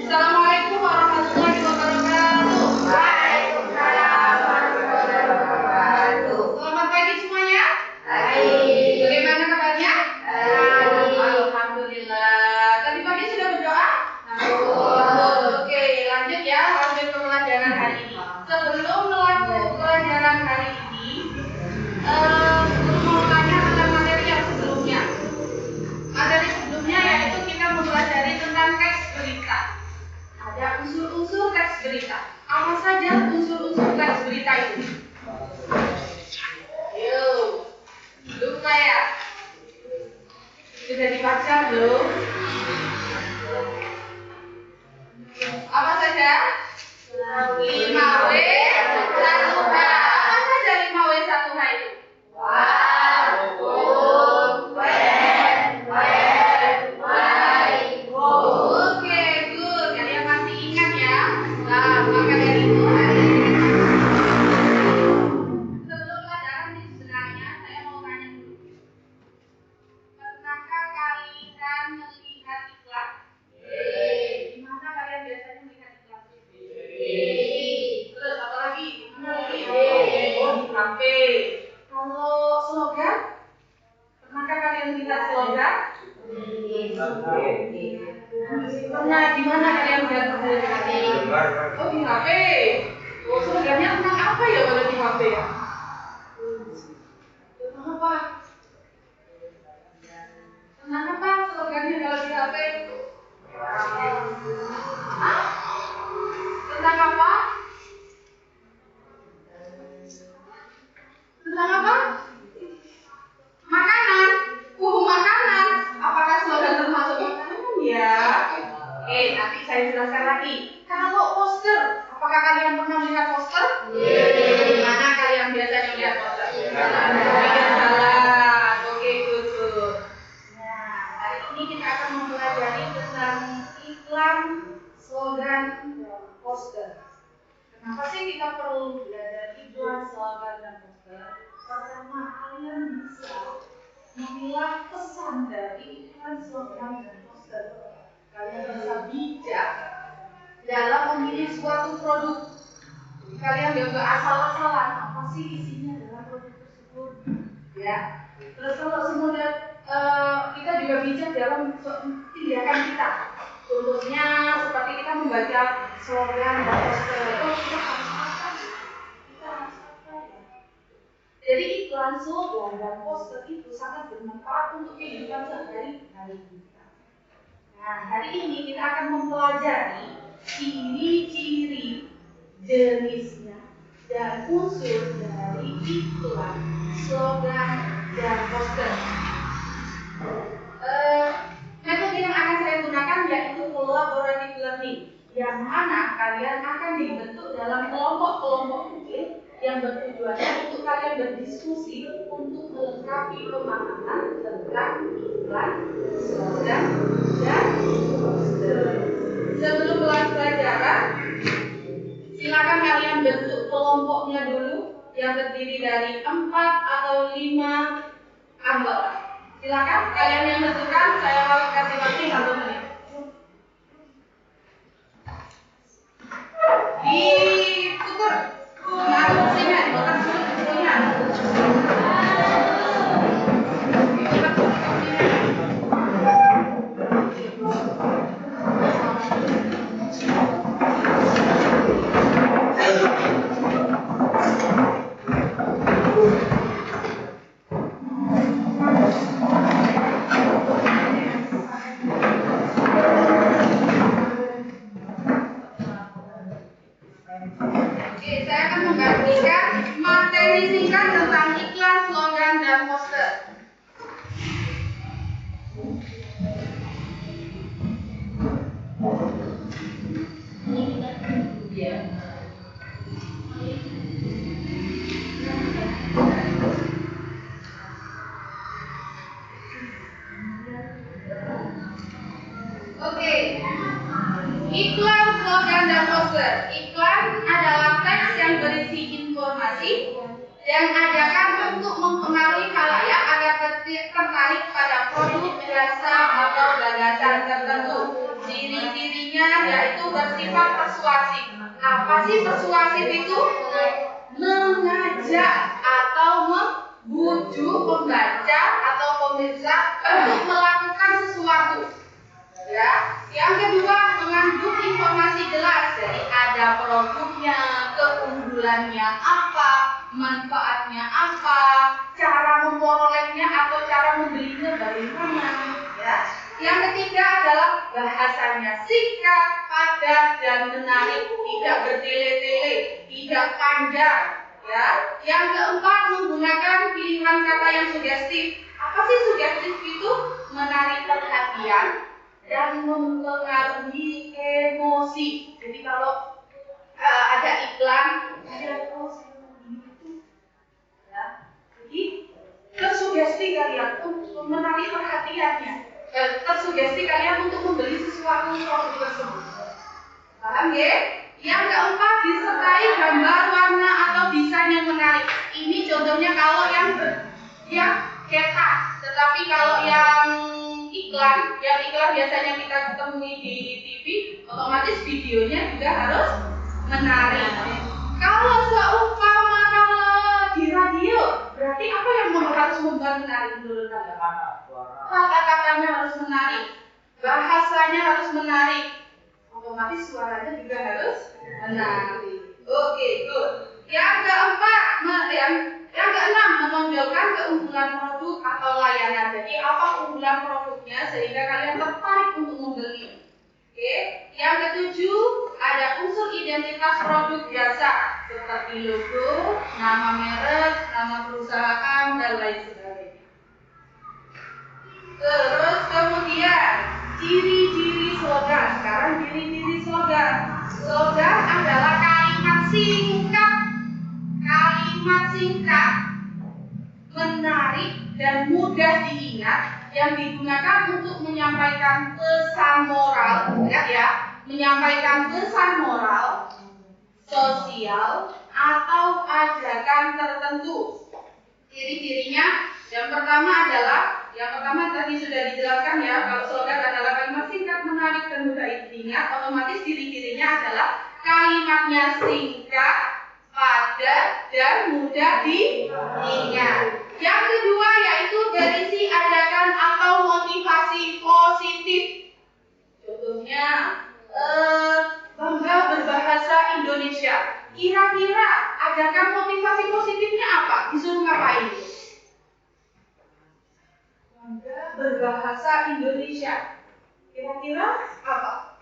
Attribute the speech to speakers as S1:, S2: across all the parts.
S1: Assalamualaikum warahmatullahi wabarakatuh. Waalaikumsalam warahmatullahi wabarakatuh. Selamat pagi semuanya. Baik. Bagaimana kabarnya? Baik. Alhamdulillah. Tadi pagi sudah berdoa? Oke, lanjut ya. Lanjut ke pelajaran hari ini. Sebelum melakukan pelajaran hari ini, mau tanya tentang materi yang sebelumnya. Materi sebelumnya yaitu kita mempelajari tentang teks berita. Ada unsur-unsur teks berita. Apa saja unsur-unsur teks berita itu? Yuk, lupa ya? Sudah dibaca belum? Apa saja? 5W 1H. Apa saja 5W 1H itu? Oke, good. Kalian masih ingat ya? Nah, maka dari itu sebelum pelajaran ini sebenarnya saya mau tanya dulu. Pernahkah kalian melihat iklan? Di mana kalian biasanya melihat iklan? Terus apa lagi? Di HP. Kalau slogan? Pernahkah kalian melihat slogan? Pernah. Di mana kalian melihat slogan? Oh, di HP. Oh, slogannya tentang apa ya kalau di HP ya? Tentang apa? Tentang apa slogannya kalau di HP? Hah? Tentang apa? Tentang apa? Makanan. Makanan. Apakah slogan termasuk makanan ya? Nanti saya jelaskan lagi. Kalau poster, apakah kalian pernah melihat poster? Di mana kalian biasanya melihat poster? Jalan. Oke, good. Nah, hari ini kita akan mempelajari tentang iklan, slogan, poster. Kenapa sih kita perlu belajar iklan, slogan, dan poster? Pertama, kalian bisa memilah pesan dari iklan, slogan, dan poster. Kalian bisa bijak dalam memilih suatu produk. Kalian gak asal-asalan apa sih isinya dalam produk tersebut, ya. Terus kalau semudah kita juga bijak dalam tindakan kita. Contohnya seperti kita membaca slogan dan poster. Oh, kita harus apa? Kita harus apa ya? Jadi iklan, slogan, dan poster itu sangat bermanfaat untuk kehidupan sehari-hari kita. Nah, hari ini kita akan mempelajari ciri-ciri, jenisnya, dan unsur dari iklan, slogan, dan poster. Metode yang akan saya gunakan yaitu collaborative learning, yang mana kalian akan dibentuk dalam kelompok-kelompok kecil yang bertujuannya untuk kalian berdiskusi untuk melengkapi pemahaman tentang iklan, slogan, dan poster. Sebelum pelajaran, silakan kalian bentuk kelompoknya dulu yang terdiri dari 4 atau 5 anggota. Silakan kalian yang tentukan, saya kasih waktu 1 menit. Diukur. Nah, kursinya dibakar dulu kursinya. dan poster. Iklan adalah teks yang berisi informasi yang diadakan untuk mempengaruhi khalayak agar tertarik pada produk, jasa, atau gagasan tertentu. Ciri-cirinya yaitu bersifat persuasif. Apa sih persuasif itu? Mengajak atau membujuk pembaca atau pemirsa untuk melakukan sesuatu. Ya. Yang kedua, mengandung informasi jelas. Jadi ada produknya, keunggulannya apa, manfaatnya apa, cara memperolehnya atau cara membelinya bagaimana. Ya. Yang ketiga adalah bahasanya singkat, padat, dan menarik, tidak bertele-tele, tidak panjang. Ya. Yang keempat, menggunakan pilihan kata yang sugestif. Apa sih sugestif itu? Menarik perhatian dan mempengaruhi emosi. Jadi kalau ada iklan, ya, jadi tersugesti kalian untuk menarik perhatiannya, tersugesti kalian untuk membeli sesuatu produk tersebut. Paham ya? Yang keempat, disertai gambar, warna atau desain yang menarik. Ini contohnya kalau yang cetak. Tetapi kalau yang iklan biasanya kita temui di TV, otomatis videonya juga harus menarik. Kalau seumpama di radio, berarti apa yang harus membuat menarik menurut kalian? Kata-katanya harus menarik, bahasanya harus menarik, otomatis suaranya juga harus menarik. Oke, good. Yang keempat, yang keenam, menonjolkan keunggulan produk atau layanan. Jadi apa keunggulan produknya sehingga kalian tertarik untuk membeli. Oke. Yang ketujuh, ada unsur identitas produk jasa seperti logo, nama merek, nama perusahaan, dan lain sebagainya. Terus kemudian ciri-ciri slogan. Sekarang ciri-ciri slogan. Slogan adalah kalimat singkat, menarik dan mudah diingat yang digunakan untuk menyampaikan pesan moral, menyampaikan pesan moral, sosial atau ajakan tertentu. Ciri-cirinya yang pertama tadi sudah dijelaskan ya, kalau slogan adalah kalimat singkat, menarik dan mudah diingat, otomatis ciri-cirinya adalah kalimatnya singkat, padat dan mudah diingat. Yang kedua yaitu berisi ajakan atau motivasi positif. Contohnya bangga berbahasa Indonesia. Kira-kira ajakan motivasi positifnya apa? Disuruh ngapain? Bangga berbahasa Indonesia. Kira-kira apa?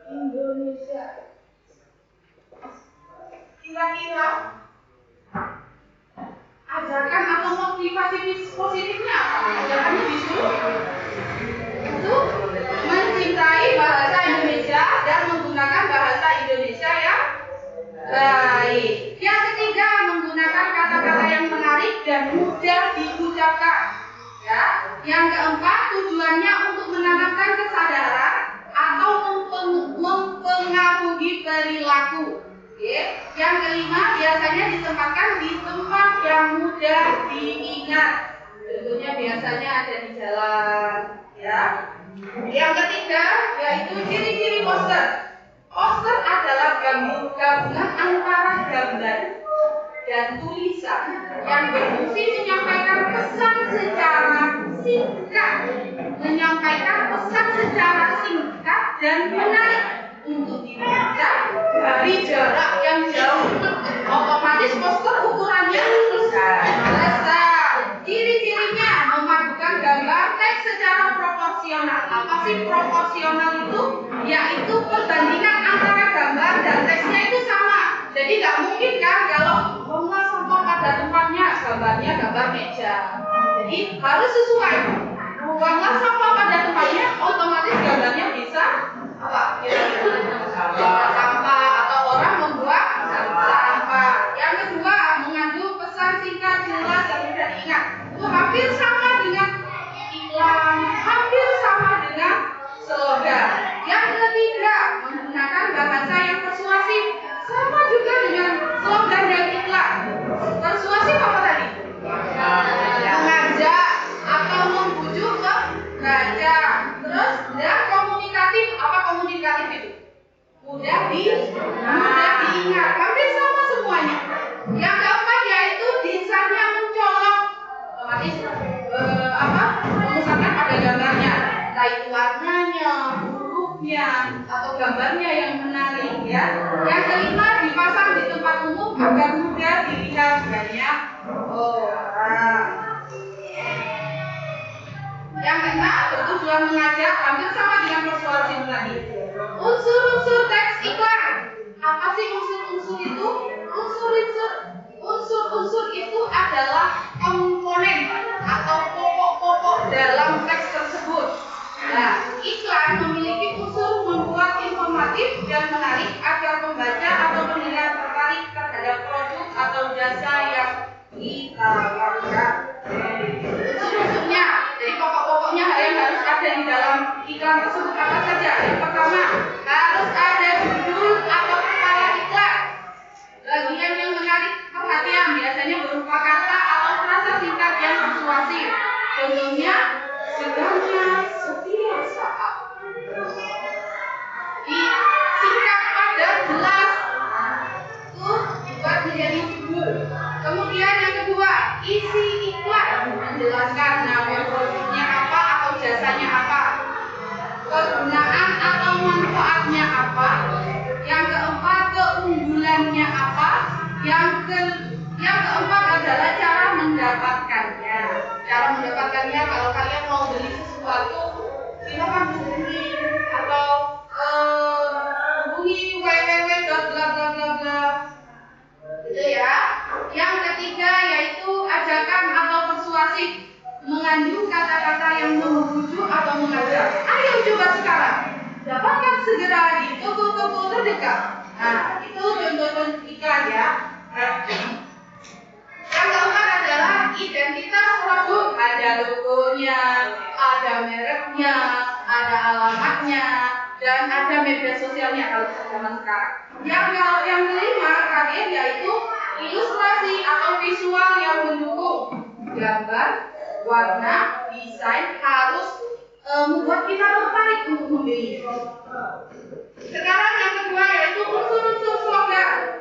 S1: Indonesia. Kira-kira ajakan atau motivasi positifnya apa? Ajakannya disuruh untuk mencintai bahasa Indonesia dan menggunakan bahasa Indonesia yang baik. Yang ketiga, menggunakan kata-kata yang menarik dan mudah diucapkan. Ya. Yang keempat, tujuannya untuk menanamkan kesadaran atau mempengaruhi perilaku. Yang kelima, biasanya ditempatkan di tempat yang mudah diingat. Contohnya biasanya ada di jalan, ya. Yang ketiga, yaitu ciri-ciri poster. Poster adalah gabungan antara gambar dan tulisan yang berfungsi menyampaikan pesan secara singkat dan menarik untuk dibaca dari jarak yang jauh. Otomatis poster ukurannya besar. Ciri-cirinya memadukan gambar teks secara proporsional. Apa sih proporsional itu? Yaitu perbandingan antara gambar dan teksnya itu sama. Jadi nggak mungkin kan kalau sampah pada tempatnya gambarnya gambar meja. Jadi harus sesuai. Buanglah sampah pada tempatnya, otomatis gambarnya bisa sampah atau orang membuang sampah. Yang kedua, mengandung pesan singkat, jelas dan mudah diingat. Itu hampir sama dengan mudah diingat. Hampir sama semuanya. Yang keempat yaitu desainnya mencolok. Otomatis memusatkan pada gambarnya, entah itu warnanya, hurufnya, atau gambarnya yang menarik ya. Yang kelima dipasang di tempat umum agar mudah dilihat banyak orang. Yang keenam bertujuan mengajak, hampir sama dengan persuasif tadi. Unsur-unsur teks iklan. Apa sih unsur-unsur itu? Unsur-unsur itu adalah komponen atau pokok-pokok dalam teks tersebut. Nah, iklan memiliki unsur membuat informatif dan menarik agar pembaca atau pendengar tertarik terhadap produk atau jasa yang ditawarkan. Unsur-unsurnya, jadi pokok-pokoknya yang harus ada di dalam iklan tersebut apa saja? Yang pertama, harus ada judul atau kepala iklan. Bagian yang menarik perhatian biasanya berupa kata atau frasa singkat yang persuasif. Contohnya, segarnya setiap saat. Singkat, padat, jelas. Itu dibuat menjadi judul. Kemudian yang kedua, isi iklan menjelaskan nama produknya apa atau jasanya apa, kegunaan atau manfaatnya apa. Yang keempat, keunggulannya apa. Yang keempat adalah cara mendapatkannya. Cara mendapatkannya, kalau kalian mau beli sesuatu, silakan hubungi atau hubungi www.bla-bla-bla-bla. Gitu ya. Yang ketiga yaitu ajakan atau persuasif, mengandung kata-kata yang membujuk atau mengajak. Ayo coba sekarang, dapatkan segera di toko-toko terdekat. Nah, itu contoh-contoh iklan ya. Yang keempat adalah identitas produk. Ada logonya, ada mereknya, ada alamatnya, dan ada media sosialnya kalau zaman sekarang. Yang kelima kalian yaitu ilustrasi atau visual yang mendukung. Gambar, warna, desain harus membuat kita tertarik untuk membeli. Sekarang yang kedua yaitu unsur-unsur slogan.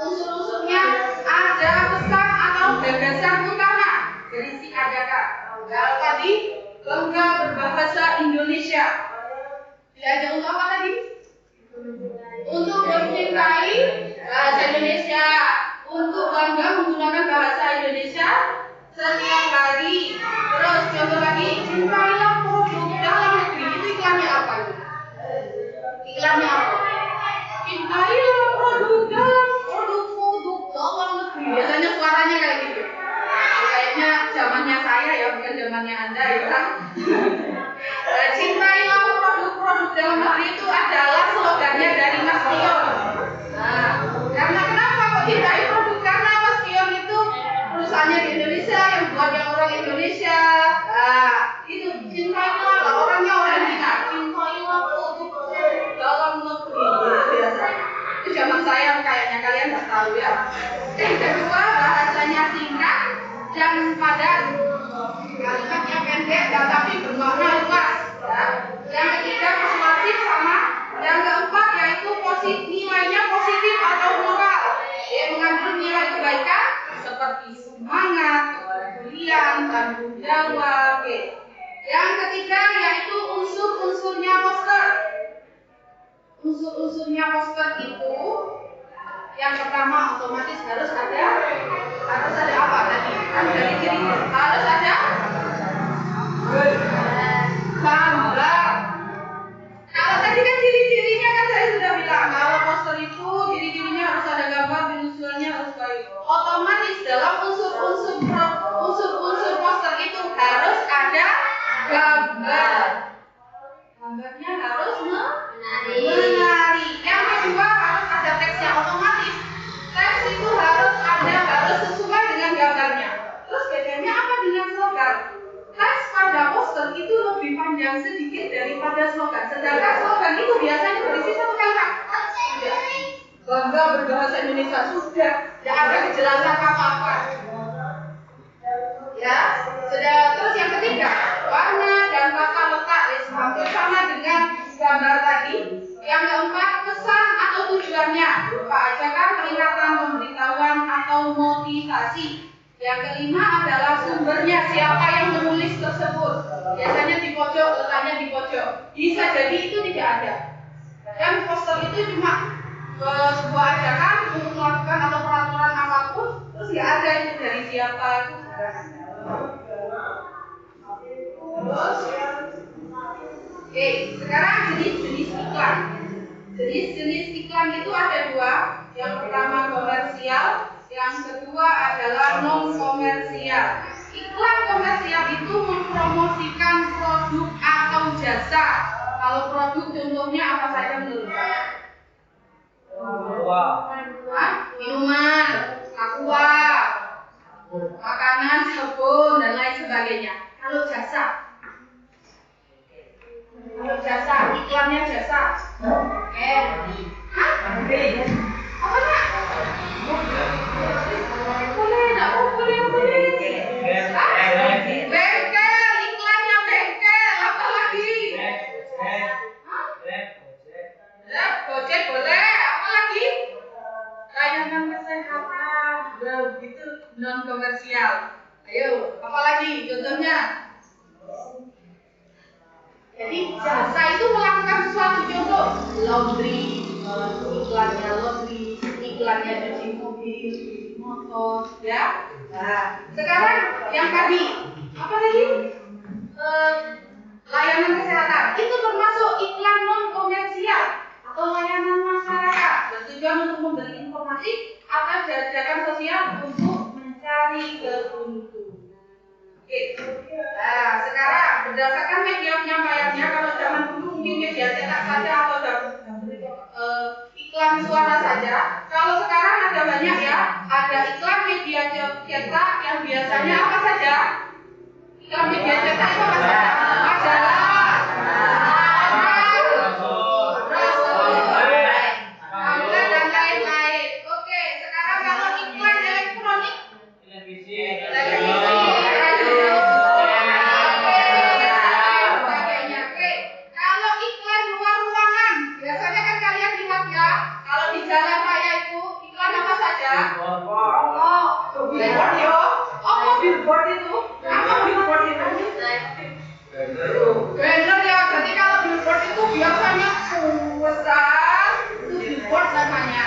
S1: Unsur-unsurnya ada pesan atau gagasan utama berisi ajakan. Kalau tadi bangga berbahasa Indonesia. Diajak untuk apa tadi? Untuk mencintai bahasa Indonesia, untuk bangga menggunakan bahasa Indonesia setiap hari. Terus contoh lagi, cintailah produk dalam negeri. Itu iklannya apa? Iklannya apa? Cintailah produk dalam negeri. Biasanya suaranya kayak gitu. Kayaknya zamannya saya ya, bukan zamannya Anda ya. Cintailah produk-produk dalam negeri itu adalah slogannya dari Mas Tion. Nah, karena kenapa kok cintai produk? Karena Mas Tion itu perusahaannya di Indonesia, yang buat yang orang Indonesia. Nah, itu cintailah, orangnya orang Cina. Cintailah produk dalam negeri. Biasa. Itu zaman saya kayaknya, kalian nggak tahu ya. Yang kedua, bahasanya singkat dan padat. Kalimatnya pendek dan tapi bermakna luas. Ya. Yang ketiga persuasif sama. Yang keempat yaitu nilainya positif atau moral. Dia mengandung nilai kebaikan seperti semangat, kepedulian, tanggung jawab. Yang ketiga yaitu unsur-unsurnya poster. Unsur-unsurnya poster itu yang pertama otomatis harus ada apa tadi? Dari ciri harus ada gambar. Kalau tadi kan ciri-cirinya kan saya sudah bilang, kalau poster itu ciri-cirinya harus ada gambar, visualnya harus baik. Otomatis dalam unsur-unsur poster itu harus ada gambar. Gambarnya harus menarik. Yang kedua harus ada teksnya. Otomatis teks itu harus sesuai dengan gambarnya. Terus bedanya apa dengan slogan? Teks pada poster itu lebih panjang sedikit daripada slogan. Sedangkan slogan itu biasanya berisi satu kalimat. Bangga berbahasa Indonesia, sudah. Tidak ada kejelasan apa-apa. Ya, sudah. Terus yang ketiga, warna dan tata letak hampir sama dengan gambar tadi. Yang keempat, pesan presentasi. Yang kelima adalah sumbernya, siapa yang menulis tersebut. Biasanya di pojok, letaknya di pojok. Bisa jadi itu tidak ada. Dan poster itu cuma sebuah ajakan untuk melakukan atau peraturan apapun, terus nggak ada itu dari siapa itu tidak ada. Terus, oke, sekarang jenis-jenis iklan. Jenis-jenis iklan itu ada dua. Yang pertama komersial, yang kedua adalah non komersial. Iklan komersial itu mempromosikan produk atau jasa. Kalau produk contohnya apa saja menurut Anda? Minuman, aqua, makanan, sabun, dan lain sebagainya. Kalau jasa, iklannya jasa. Apa nak? Boleh. Bengkel, iklannya bengkel. Apa lagi? Gojek boleh. Apa lagi? Layanan kesehatan. Begitu non komersial. Ayo, apa lagi? Contohnya? Jadi jasa itu melakukan sesuatu, contoh laundry, iklannya laundry, iklannya cuci mobil, motor, ya. Nah, sekarang yang tadi apa tadi? Layanan kesehatan itu termasuk iklan non komersial atau layanan masyarakat bertujuan untuk memberi informasi atau jajakan sosial untuk mencari keuntungan. Nah, sekarang berdasarkan media penyampaiannya, kalau zaman dulu mungkin media cetak saja atau iklan suara saja. Kalau sekarang ada banyak ya, ada iklan media cetak yang biasanya apa saja? Iklan media cetak itu apa saja? Adalah dan lain-lain. Oke, sekarang kalau iklan elektronik, billboard itu apa billboard itu? Banner ya, berarti kalau billboard itu biasanya besar, itu billboard namanya.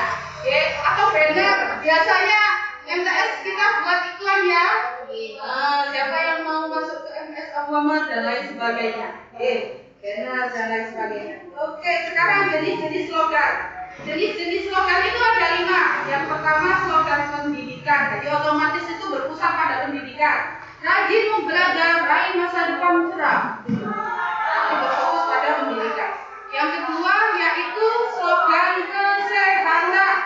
S1: Atau banner, biasanya MTS kita buat iklan ya. Siapa yang mau masuk ke MTS Muhammad dan lain sebagainya. Banner dan lain sebagainya. Oke, sekarang jenis-jenis slogan. Jenis-jenis slogan itu ada 5. Yang pertama slogan pendidikan. Jadi otomatis itu berpusat pada pendidikan. Rajin belajar, raih masa depan cerah. Itu berfokus pada pendidikan. Yang kedua yaitu slogan kesehatan.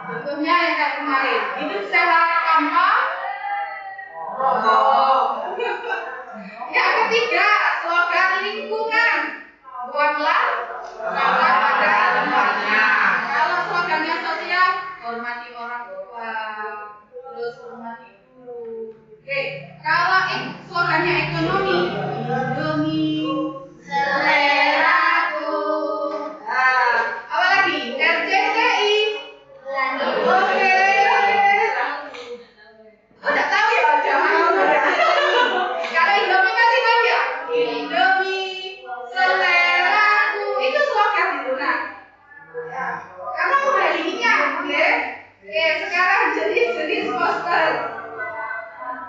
S1: Contohnya yang kayak kemarin, hidup sehat tanpa rokok. Yang ketiga slogan lingkungan. Buanglah sampah pada tempatnya. Kalau slogannya sosial, hormati orang tua, terus hormati guru. Oke, kalau slogannya ekonomi, demi seleraku. Apa lagi? RCTI. Oke. Udah tahu ya, jangan dulu ya. Kalau Indomie masih tahu ya? Indomie seleraku. Itu slogan itu nah. Ya. Karena udah ininya, oke. Sekarang jenis-jenis poster.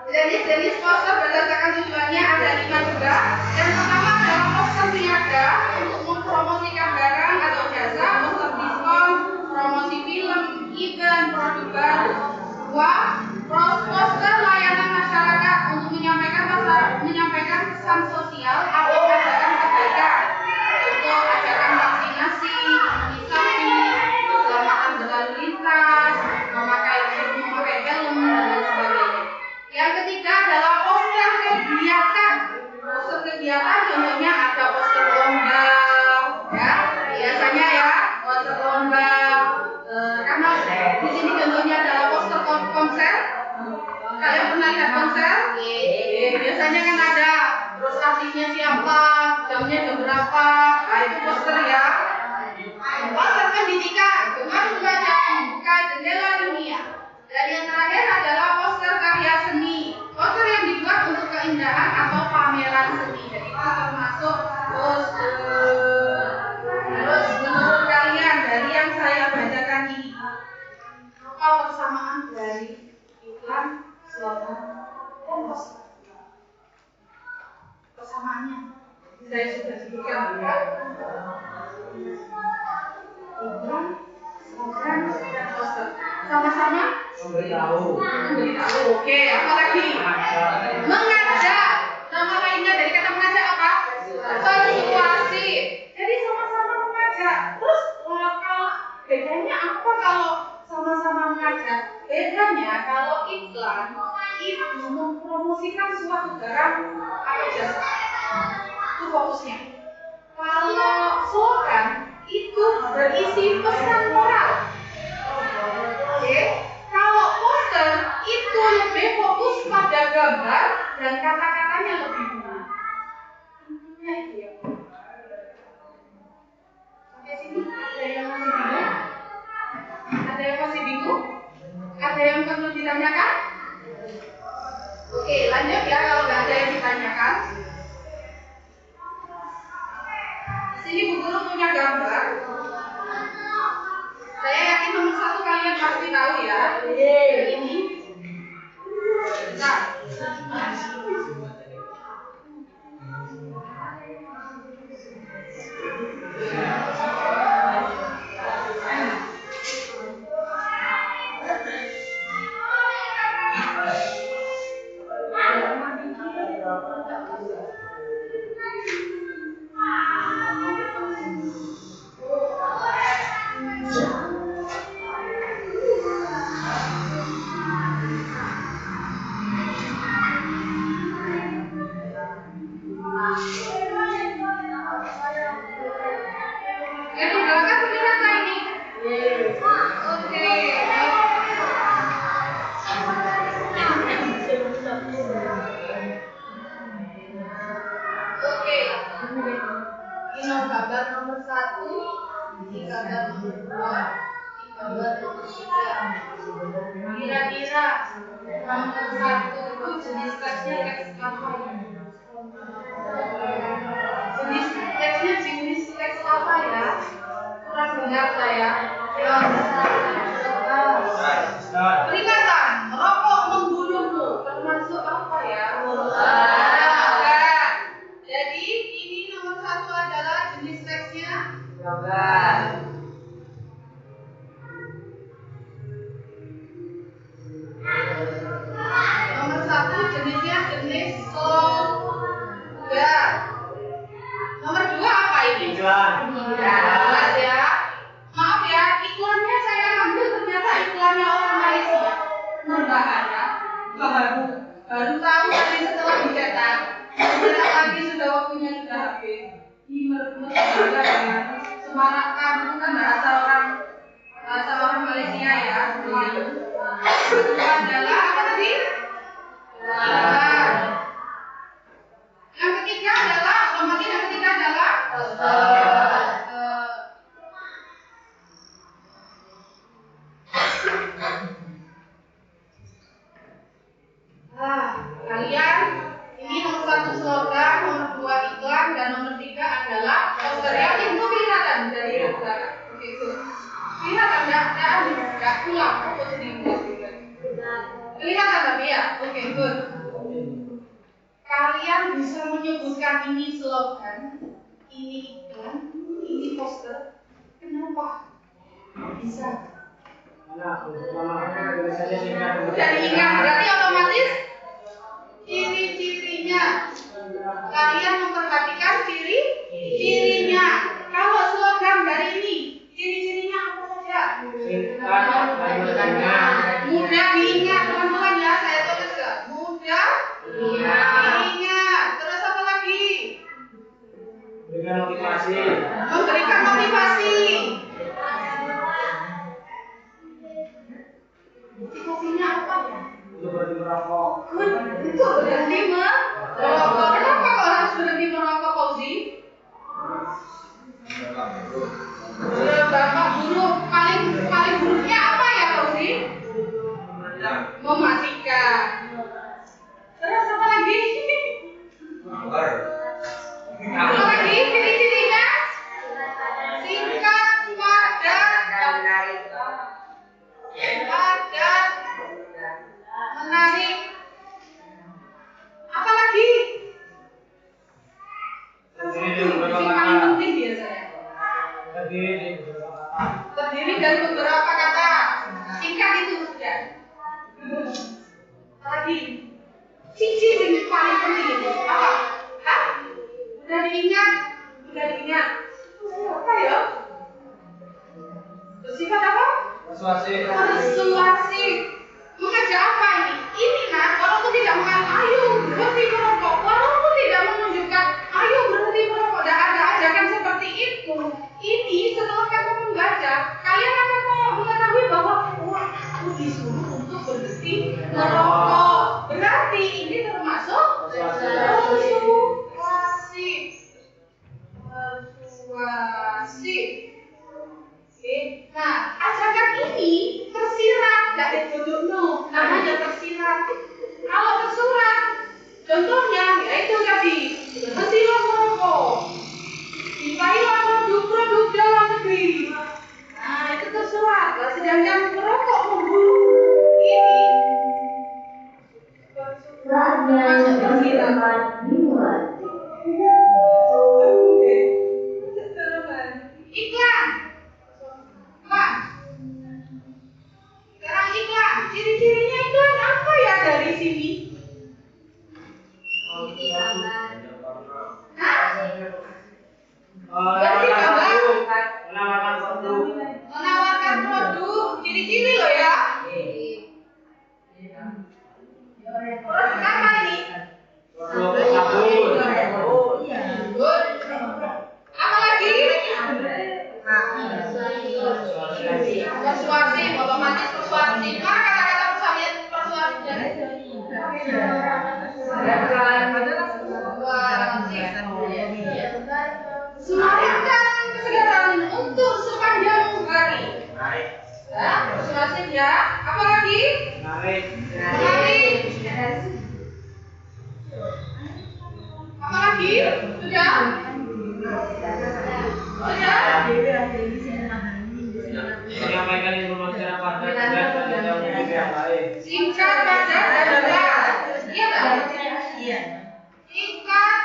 S1: Jenis-jenis poster berdasarkan tujuannya ada 5 juga. Yang pertama adalah poster niaga untuk mempromosikan barang atau jasa, poster diskon, promosi film, event, produk baru. 2. Poster layanan masyarakat untuk menyampaikan pesan sosial atau ajakan kebaikan. Untuk ajakan vaksinasi, imunisasi, keselamatan berlalu lintas, memakai helm dan lain sebagainya. Yang ketiga adalah poster kegiatan. Poster kegiatan contohnya ada poster lomba, ya biasanya ya poster lomba. Karena di sini contohnya adalah poster konser. Kalian pernah lihat konser? Biasanya kan ada terus artisnya siapa, jamnya jam berapa. Nah itu poster ya. Poster pendidikan, dengan membaca membuka jendela dunia. Dan yang terakhir Memberitahu. Oke, apa lagi? Mengajak. Nama lainnya dari kata mengajak apa? Persuasi. Jadi sama-sama mengajak. Terus kalau bedanya apa kalau sama-sama mengajak? Bedanya kalau iklan itu mempromosikan suatu barang atau jasa. Itu fokusnya. Kalau slogan itu berisi pesan moral. Oke. Kalau poster itu lebih fokus pada gambar dan kata-katanya lebih mudah. Intinya itu ya. Sampai sini ada yang masih bingung? Ada yang masih bingung? Ada yang perlu ditanyakan? Oke, lanjut ya kalau nggak ada yang ditanyakan. Di sini Bu Guru punya gambar. Saya yakin nomor 1 kalian pasti tahu ya. Ini. Bentar. Yang di belakang terlihat nggak ini? Oke. Oke. Ini gambar nomor 1, ini gambar nomor 2, ini gambar nomor 3. Kira-kira nomor 1 itu jenis teksnya teks apa ya? Jenis teksnya jenis teks apa ya? Kurang dengar saya. Peringatan, rokok membunuhmu termasuk apa ya? Jadi ini nomor 1 adalah jenis teksnya gambar. Nomor 1 jenisnya jenis slogan. Nomor 2 apa ini? Iklan. Ya. Maaf ya, iklannya saya ambil ternyata iklannya orang Malaysia. Berbahaya. Baru tahu tadi setelah dicetak. Dicetak lagi sudah waktunya sudah habis. Ini menurut saya dengan semarakan itu kan bahasa orang Malaysia ya. Itu adalah apa tadi? Yang ketiga adalah kalian ini nomor 1 slogan, nomor 2 iklan, dan nomor 3 adalah poster. Yakin itu kelihatan dari belakang. Oke, itu kelihatan nggak pulang aku jadi kelihatan tapi ya. Oke, good. Kalian bisa menyebutkan ini slogan, ini iklan, ini poster. Kenapa? Bisa. Udah diingat, berarti otomatis ciri-cirinya. Kalian memperhatikan ciri-cirinya. Kalau slogan dari ini, ciri-cirinya apa saja? Mudah diingat teman-teman ya, saya tulis gak? Mudah diingat. Terus apa lagi? Memberikan motivasi. Motivasinya apa ya? Untuk berhenti merokok. Untuk berhenti merokok. Kenapa kok harus berhenti merokok, Fauzi? Bapak guru paling buruknya apa ya, Fauzi? Mematikan. Terus apa lagi? Apa lagi ciri-cirinya? Singkat, padat, menarik. Apa lagi? Yang paling penting biasanya. Terdiri dari beberapa kata. Singkat itu sudah. Lagi. Cici yang paling penting itu apa? Hah? Udah diingat? Udah diingat? Apa ya? Bersifat apa?
S2: Persuasif.
S1: Persuasif. Mengajak apa ini? Ini nak, walaupun tidak mengatakan ayo berhenti merokok, walaupun tidak menunjukkan ayo berhenti merokok, tidak ada ajakan seperti itu. Ini setelah kamu membaca, kalian akan mengetahui bahwa wah, aku disuruh untuk berhenti merokok. Berarti ini termasuk persuasif. Persuasif. Oke. Nah, ajakan ini tersirat, tidak dituduh, namanya tersirat. Kalau tersurat, contohnya yaitu tadi berhentilah merokok, cintailah produk-produk dalam negeri. Nah, itu tersurat. Sedangkan merokok membunuh ini masuk tersirat. Iklan. Sekarang iklan. Ciri-cirinya iklan apa ya dari sini? Menawarkan produk. Ciri-ciri loh ya. Produk apa ini?
S2: Produk sabun.
S1: Good. Apa lagi? Persuasif, otomatis persuasif. Mana kata-kata persuasifnya? Semangatkan kesegaran untuk sepanjang hari. Ya, persuasif ya. Apa lagi? Menarik. Apa lagi? Sudah?
S2: Menyampaikan informasi secara padat dan tidak memiliki yang lain.
S1: Singkat, padat, dan jelas. Iya nggak? Iya. Singkat,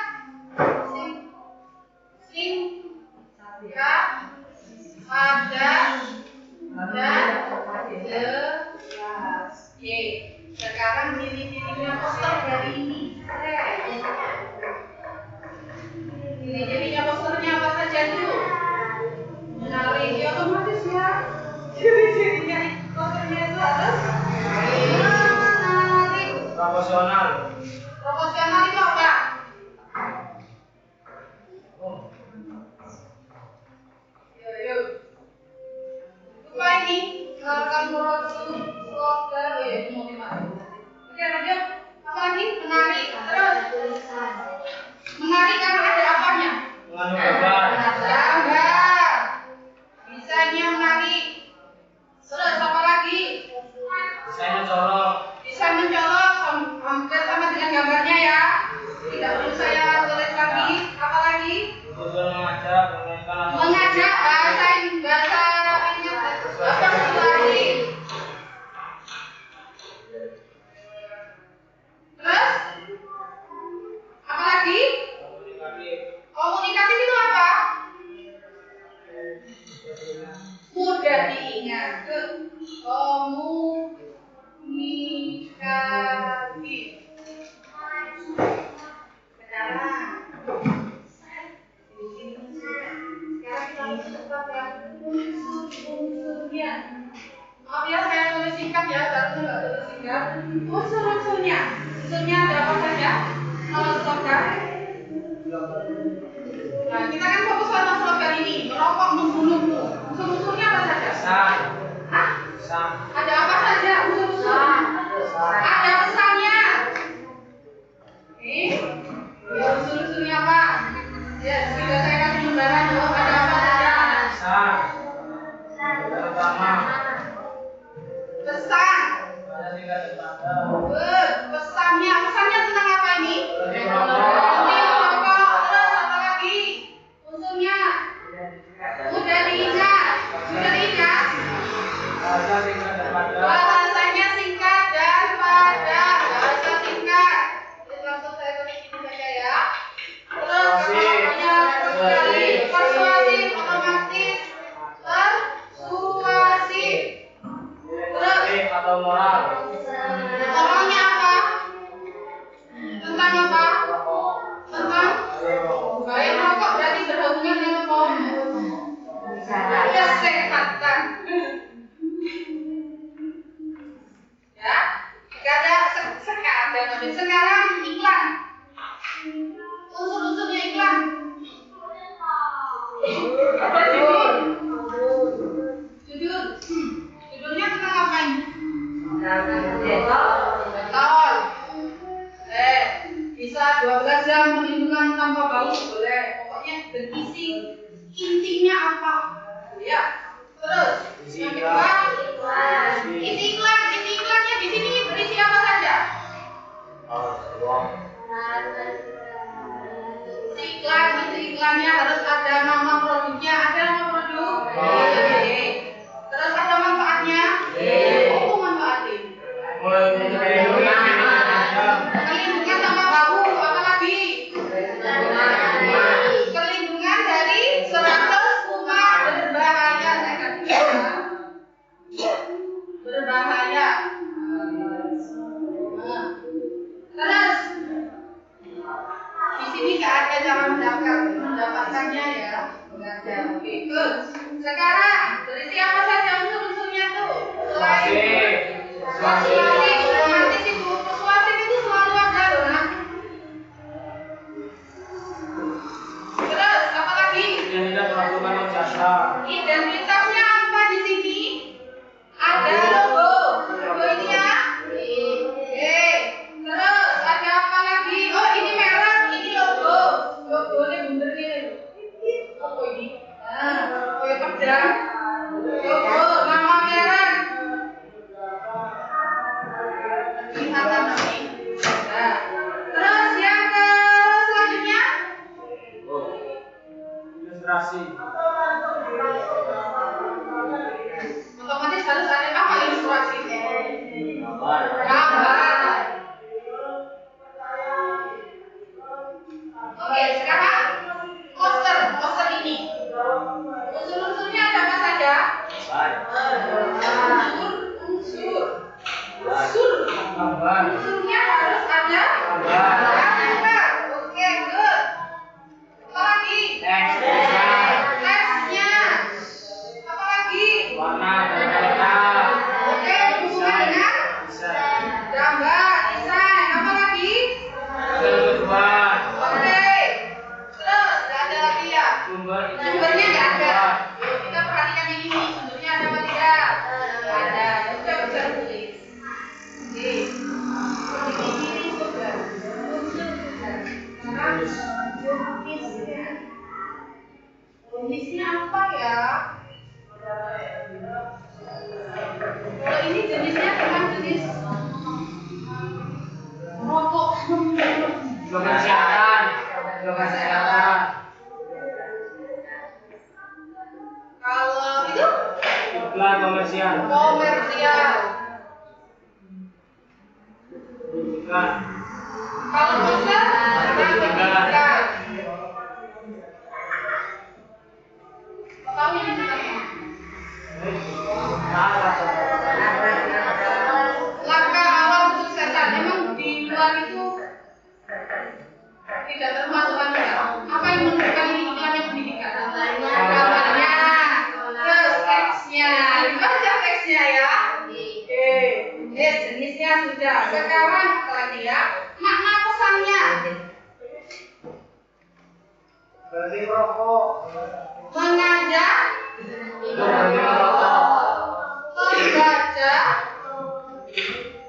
S1: padat, dan jelas. Oke. Sekarang ciri-cirinya poster dari ini. Ciri-cirinya posternya apa saja dulu? Menarik, ya otomatis ya. Ciri-cirinya posternya itu harus menarik.
S2: Proporsional.
S1: Proporsional itu apa? Yuk. Lupa ini. Akan merotu slogan. Oh ya, itu motivasi. Oke, lanjut. Apa lagi? Menarik. Terus. Menarik karena ada apanya?
S2: Mengandung gambar.
S1: Gambar. Desainnya menarik. Terus apa lagi?
S2: Desain mencolok.
S1: Desain mencolok hampir sama dengan gambarnya ya. Tidak perlu saya tulis lagi. Apa lagi?
S2: Tujuan mengajak, mengajak atau
S1: Mengajak bahasa ini persuasi. Terus apa lagi? Komunikatif itu apa? Mudah diingat. Komunikatif. Sekarang kita masuk pada unsur-unsurnya. Maaf ya, saya tulis singkat ya, seharusnya nggak tulis singkat. Unsur-unsurnya. Unsurnya ada apa saja? Kalau slogan. Nah, kita kan fokus pada slogan ini. Merokok membunuhmu. Unsur-unsurnya apa saja?
S2: pesan.
S1: Hah?
S2: Pesan.
S1: Ada apa saja unsur-unsurnya? Ada pesannya. Unsur-unsurnya apa? Ya, sudah saya kasih gambaran loh. Ada apa saja?
S2: Pesan. Pertama.
S1: Pesan.
S2: Pada tingkat daripada.
S1: Pesannya tentang apa ini?
S2: Berhenti merokok.
S1: Merokok. Terus apa lagi? Unsurnya. Mudah diingat. Sudah diingat?
S2: Pada tingkat daripada.
S1: Bahasanya singkat dan padat. Bahasa singkat. Jadi langsung saya tulis ini saja ya. Terus apa-apanya sekali persuasif, otomatis persuasif. Terus
S2: Atau moral.
S1: Unsur. Unsurnya harus ada gambar. Oke, good. Apa lagi? Teksnya. Apa lagi?
S2: Warna dan warna.
S1: Oke, hubungan dengan gambar, desain. Apa lagi?
S2: Tujuan.
S1: Oke. Terus nggak ada lagi ya? Sumbernya nggak ada. Yuk, kita perhatikan yang ini. Sumbernya ada apa tidak? Ada. Sudah bisa tulis. Oke. Ini sudah. Unsur sudah. Sekarang jenisnya. Jenisnya apa ya? Kalau ini jenisnya bukan jenis rokok.
S2: Kesehatan.
S1: Kalau itu
S2: Iklan komersial.
S1: komersial.
S2: Iklan.
S1: Kalau poster iklan. Tahu ini bukannya? Langkah awal kesuksesan. Emang di luar itu tidak termasuk apa yang menunjukkan ini iklannya pendidikan? Gambarnya, terus teksnya. Baca teksnya ya. Oke. Jenisnya sudah. Sekarang apa lagi ya? Makna pesannya.
S2: Berarti rokok.
S1: Mengajak pembaca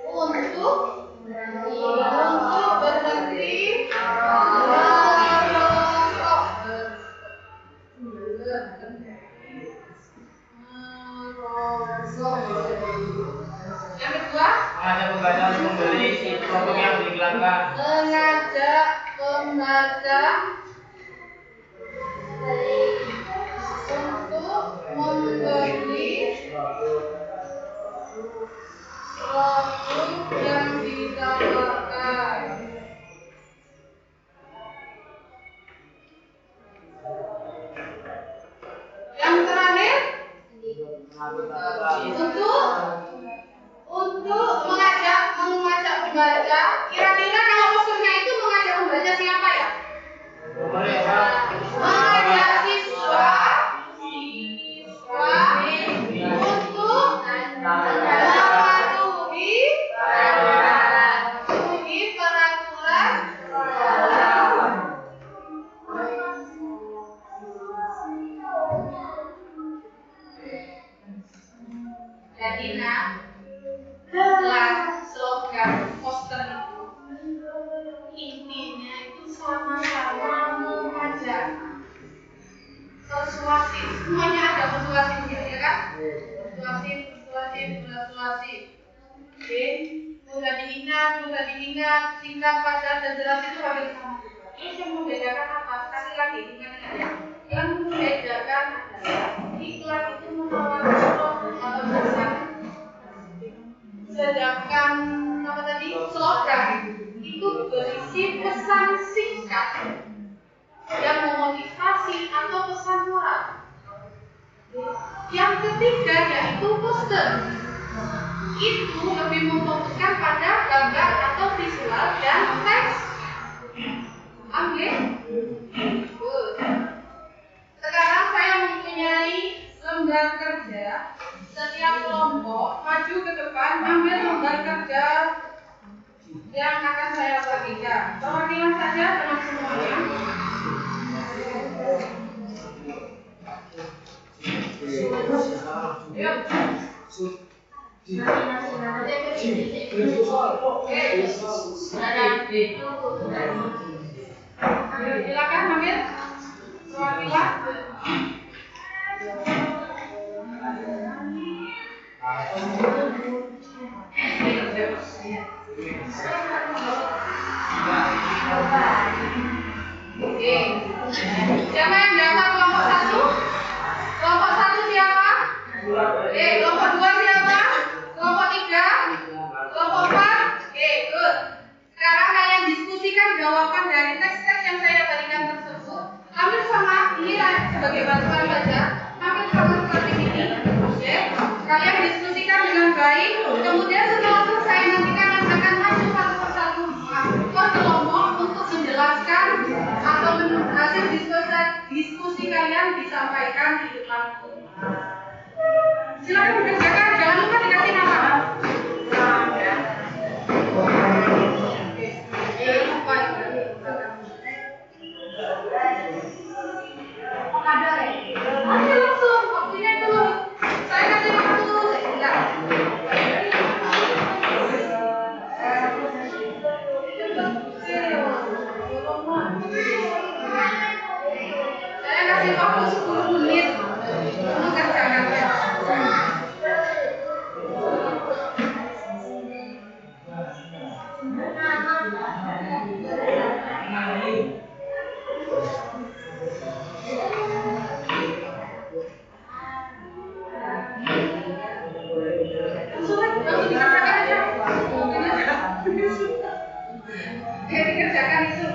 S1: untuk berhenti merokok. Yang kedua,
S2: Mengajak pembaca untuk membeli si produk yang diiklankan.
S1: mengajak pembaca untuk membeli produk yang ditawarkan. Yang terakhir, untuk mengajak pembaca. Kira-kira kalau posternya itu mengajak pembaca siapa ya? Mengajak siswa untuk mematuhi peraturan. Jadi iklan, slogan, poster itu intinya itu sama-sama mengajak, persuasif. Semuanya ada persuasifnya, ya kan? Persuasif. Oke, mudah diingat, singkat, padat, dan jelas itu hampir sama juga. Terus yang membedakan apa? Sekali lagi, ingat-ingat ya. Yang membedakan adalah iklan itu menawarkan produk atau jasa. Sedangkan apa tadi? Slogan itu berisi pesan singkat yang memotivasi atau pesan moral. Yang ketiga yaitu poster. Itu lebih memfokuskan pada gambar atau visual dan teks. Oke. Sekarang saya mempunyai lembar kerja. Setiap kelompok maju ke depan ambil lembar kerja yang akan saya bagikan. Perwakilan saja dengan semuanya. Yuk. Silakan ambil perwakilan. Oke. Siapa yang dapat kelompok 1? Kelompok 1 siapa? Kelompok 2 siapa? Kelompok 3? Kelompok 4? Good. Sekarang kalian diskusikan jawaban dari teks-teks yang saya berikan tersebut. Ambil sama ini sebagai bantuan baca. Ambil sama seperti ini. hasil diskusi kalian disampaikan di depan. Silakan dikerjakan, jangan lupa dikasih nama. Oke, langsung waktunya dulu. Saya kasih waktu. Saya kasih waktu 10 menit mengerjakannya. Dikerjakan itu.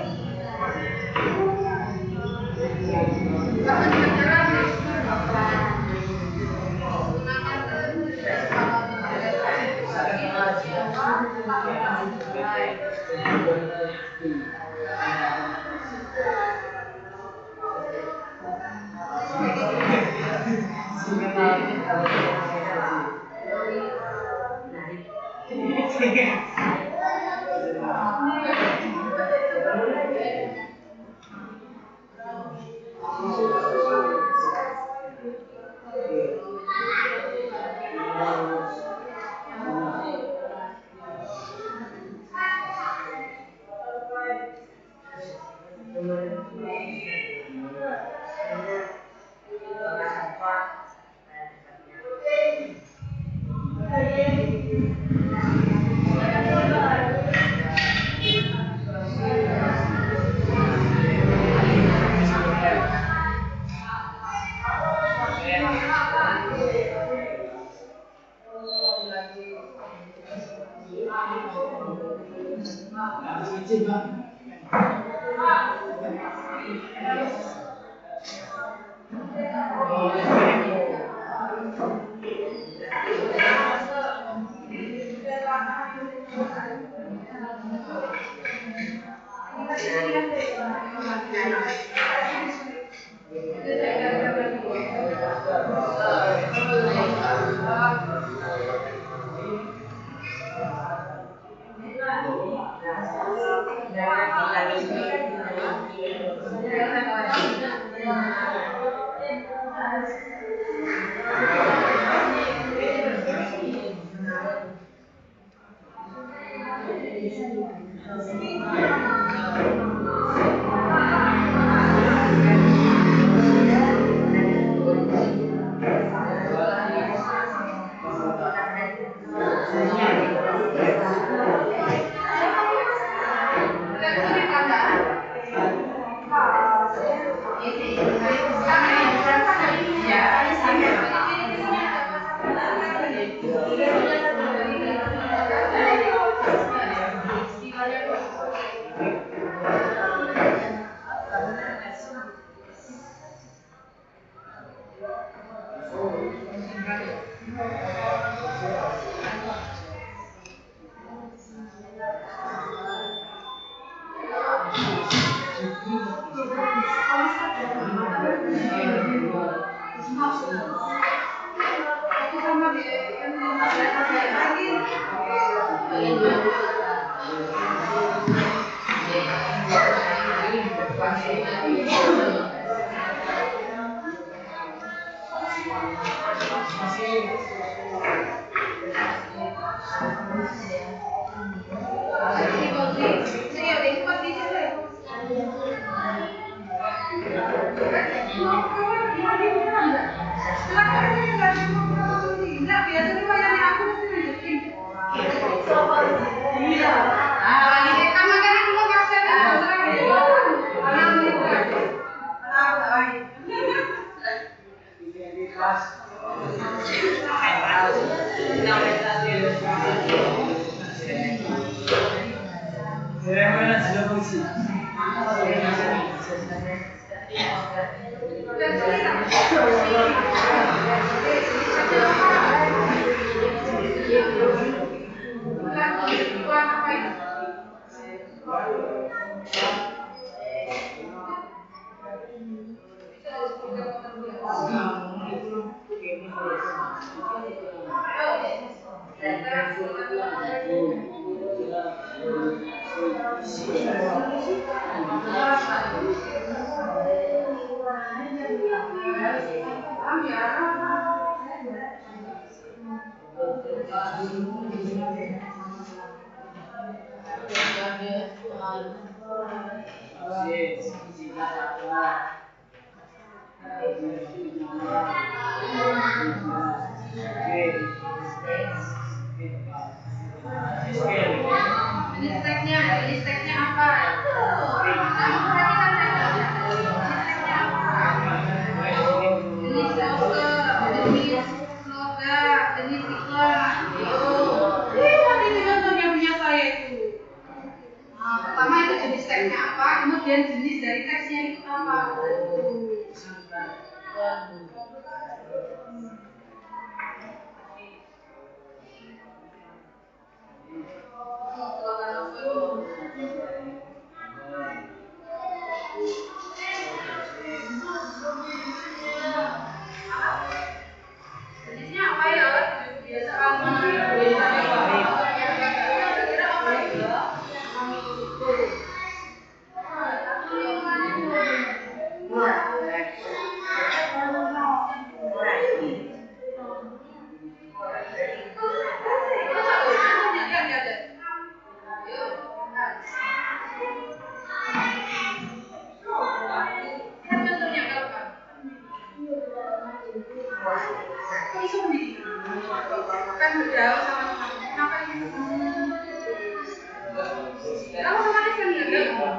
S1: Jenis teksnya apa? Kamu perhatikan teksnya. Jenis teksnya apa? Jenis pose, jenis slogan, jenis iklan. Lihat itu contohnya punya saya itu. Nah, pertama itu jenis teksnya apa, kemudian jenis dari teksnya itu apa. Jenisnya apa ya? Kebiasaan kira-kira apa itu? Kan berjauh sama kenapa ini? Kamu otomatis kan nggak jenisnya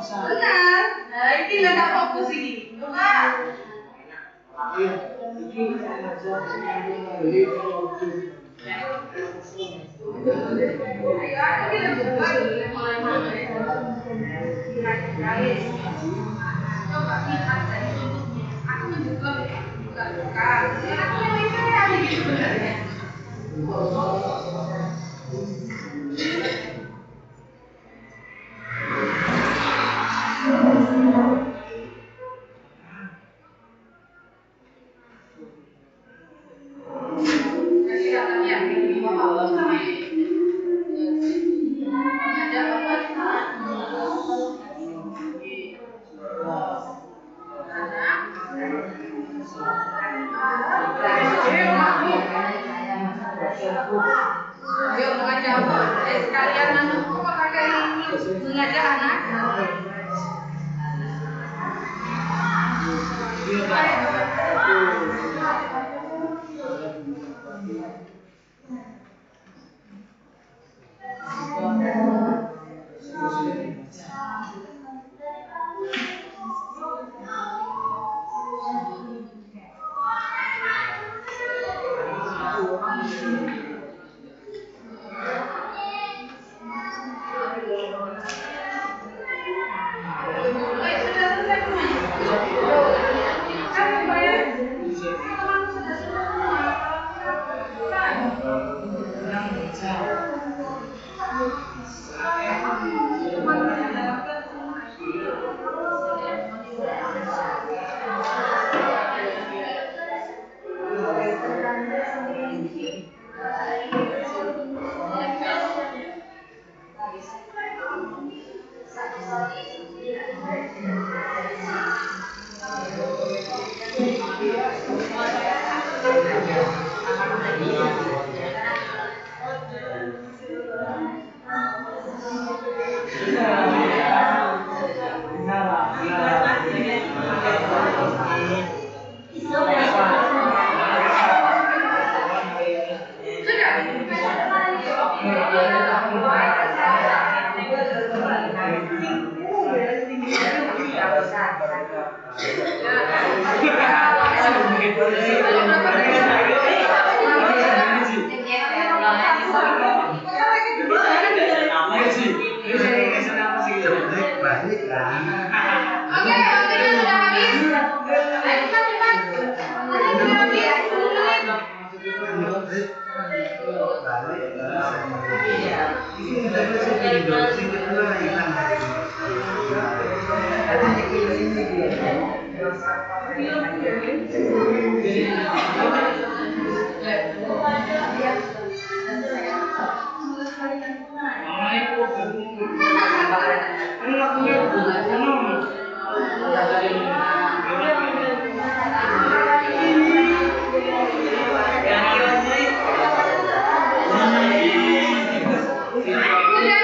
S1: benar. Nah, ini nggak ada fokus ini. Coba. Coba lihat dari contohnya. Aku mencoba bukan. Aku memang saya gitu sebenarnya. Yuk mengajak apa? Sekalian kok pakai mengajak anak? Oke, waktunya sudah habis. Ayo cepat. Waktunya habis 10 menit. Sudah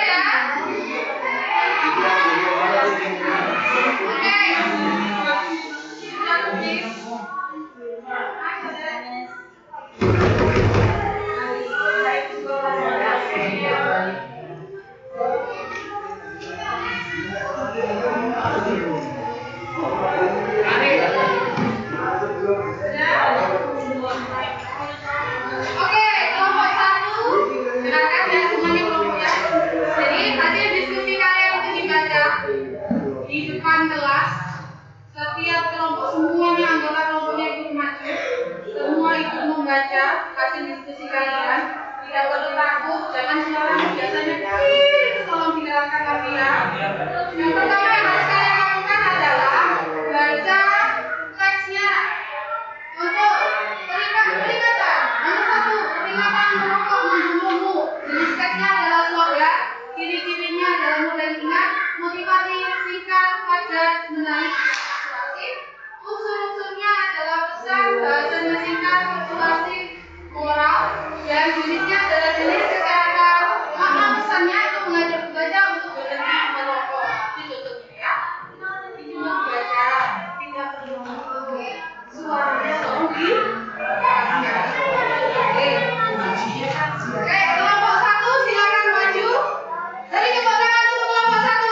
S1: ya? Oke, kelompok 1. Silakan ya semuanya kelompoknya. Jadi hasil diskusi kalian itu dibaca di depan kelas. Setiap kelompok semuanya anggota kelompoknya ikut maju. Semua ikut membaca hasil diskusi kalian. Tidak perlu takut, jangan sembarangan. Biasanya tolong dikerahkan lagi ya. Yang pertama yang harus kalian lakukan adalah baca teksnya. Untuk peringatan. Nomor 1, peringatan merokok membunuhmu. Jenis teksnya adalah slogan. Ciri-cirinya adalah mulai ingat, motivasi singkat, padat, menarik, persuasif. Unsur-unsurnya adalah pesan, bahasanya singkat, persuasif, moral, dan jenisnya adalah jenis kesehatan. Makna pesannya itu mengajak pembaca untuk berhenti merokok. Itu contohnya ya. Ini cuma dibaca, tidak perlu suaranya tolong di. Oke, kelompok 1 silakan maju. Dari tepuk tangan untuk kelompok 1.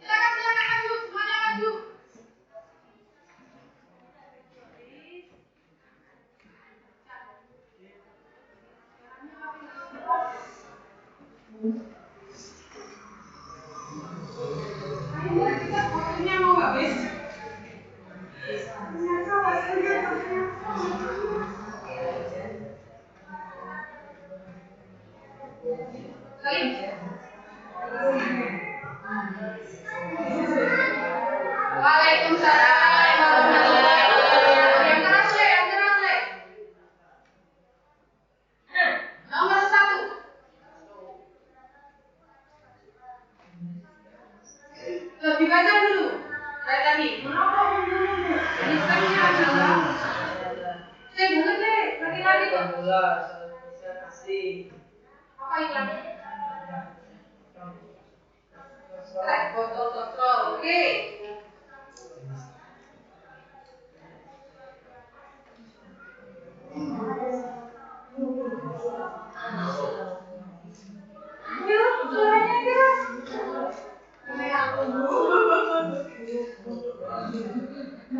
S1: Silakan maju, semuanya maju. Ayo kita waktunya mau habis. Ternyata waktunya Waalaikumsalam warahmatullahi wabarakatuh. Yang keras Le. Nomor 1. Dibaca dulu. Kayak tadi, merokok membunuhmu. Jenisnya adalah bunga Le, lagi-lagi kok. Apa iklannya? Botol kontrol. Oke. Ayo, suaranya keras.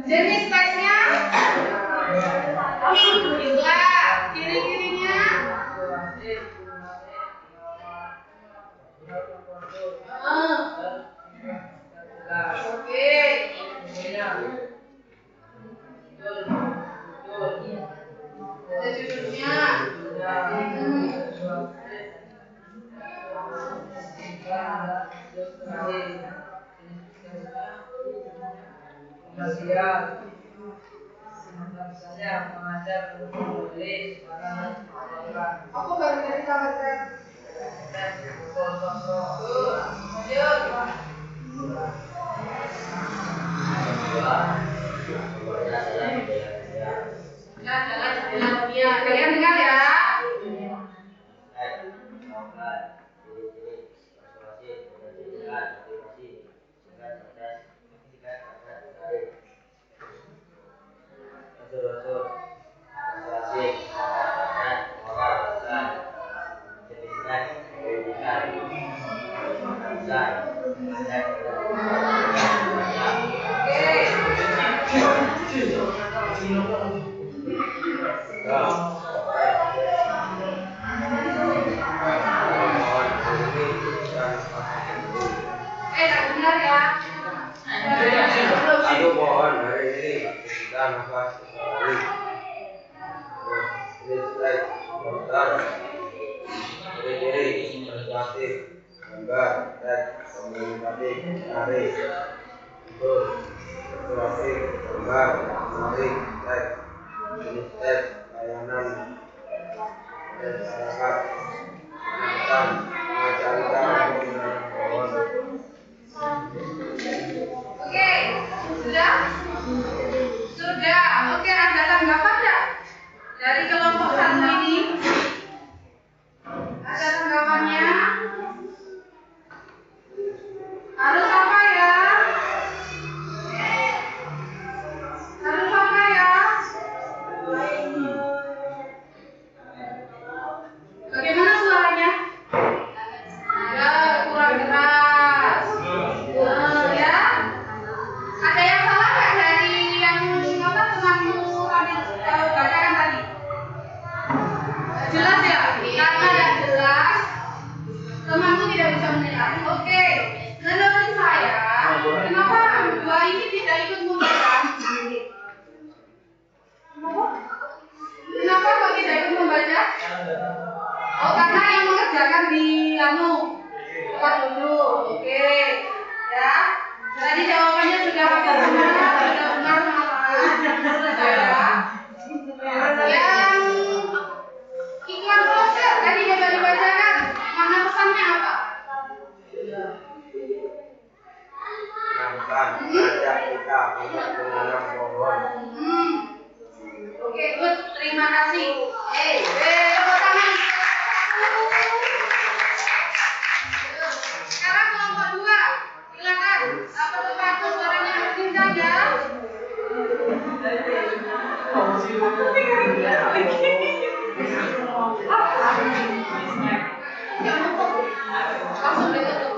S1: Jenis teksnya juga ciri-cirinya oke. Ada judulnya.
S2: Misalnya mengajar untuk menulis barang yang dilaporkan.
S1: Aku baru dari kamarnya.
S2: Tes botol kontrol.
S1: Lanjut. Ya, jalan dunia. Kalian dengar ya?
S2: Ciri-ciri persuasi, keberhasilan, motivasi, singkat, cerdas, singkat, padat, menarik. Unsur-unsur persuasi, padat, moral, pesan, jenisnya, pendidikan, pesan, mengajak,
S1: Tak dengar ya.
S2: Aku mohon hari ini kita nafas sekali. Listrik, dokter, diri, persuasif, gambar, teks, komunikatif, menarik, usul, persuasif, gambar, menarik, teks, jenis teks, layanan, masyarakat, penantan, mengajarkan untuk menanam pohon.
S1: Oke, sudah? Sudah. Oke, ada tanggapan enggak? Dari kelompok satu ini? Ada tanggapannya? Harus apa ya? Harus apa ya? Bagaimana suaranya? Ya, kurang keras. Ya. Ada yang salah nggak dari yang temanmu tadi bacakan tadi? Jelas ya? Karena tidak jelas, temanku tidak bisa menilai. Oke, menurut saya, kenapa dua ini tidak ikut membaca? Kenapa kok tidak ikut membaca? Oh, karena yang mengerjakan di buat dulu. Oke, ya. Tadi jawabannya sudah benar menurut saya. Yang iklan poster tadi coba dibacakan. Makna pesannya apa?
S2: Mengajak kita untuk menanam pohon.
S1: Oke, good. Terima kasih. Tepuk tangan. Sekarang kelompok 2. Silakan. Perlu waktu suaranya berbincang ya. Langsung ditutup.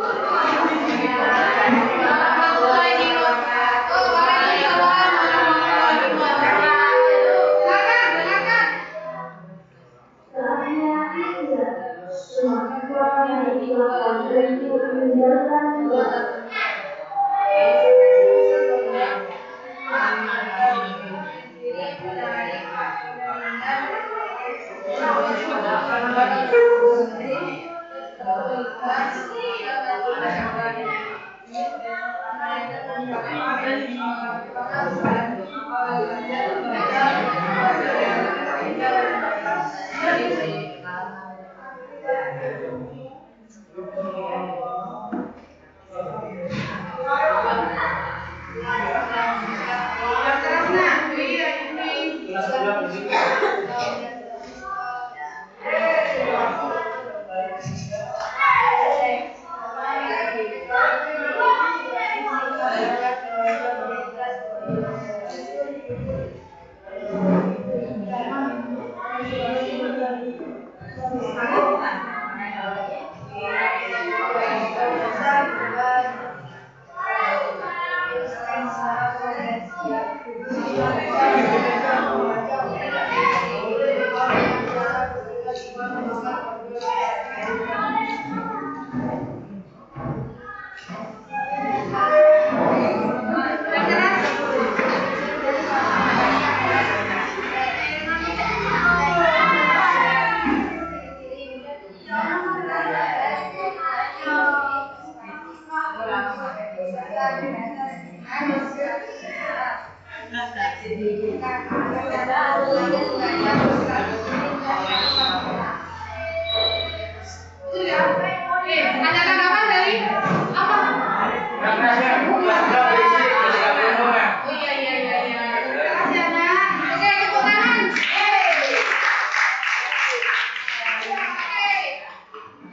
S1: Ada tanggapan dari apa? Oh iya. Keras ya, Nak. Oke, tepuk tangan. Oke.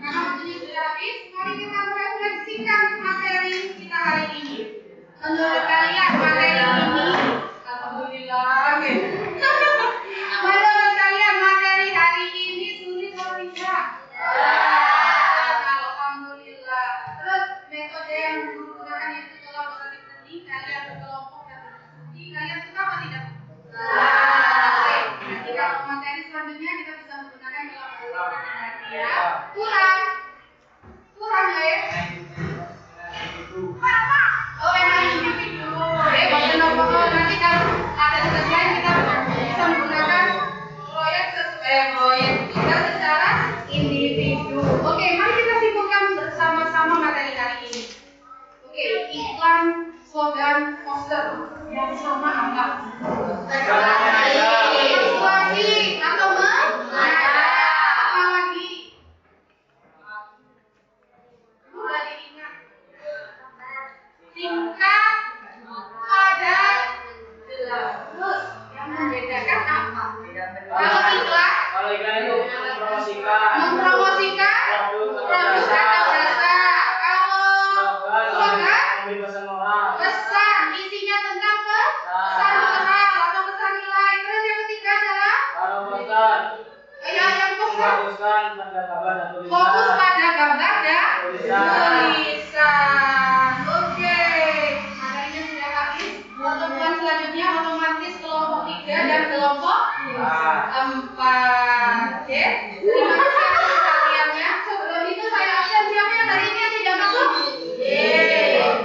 S1: Karena waktunya sudah habis, mari kita merefleksikan materi kita hari ini. Menurut kalian materi ini, alhamdulillah. Menurut kalian materi hari ini sulit atau tidak? Alhamdulillah. Terus metode yang digunakan itu telah slogan poster yang sama apa?
S2: Satu
S1: lagi atau apa lagi? Sudah diingat. Tingkat, padat, jelas. Terus yang membedakan apa? Kalau iklan
S2: itu mempromosikan
S1: produk atau jasa. Kalau slogan pesan, isinya tentang pesan moral atau pesan nilai. Terus yang ketiga adalah yang poster fokus pada gambar dan tulisan. Oke, materinya sudah habis. Pertemuan selanjutnya otomatis kelompok 3 dan kelompok 4. Oke, terima kasih atas perhatiannya. Sebelum itu saya absen. Siapa yang hari ini yang tidak masuk?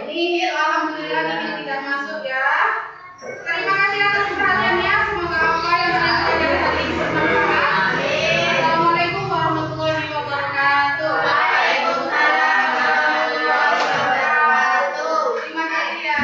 S1: Nihil, alhamdulillah Nihil tidak masuk ya. Terima kasih atas perhatiannya. Semoga apa yang saya pelajari hari ini bermanfaat. Assalamualaikum warahmatullahi wabarakatuh. Waalaikumsalam warahmatullahi wabarakatuh. Terima kasih ya.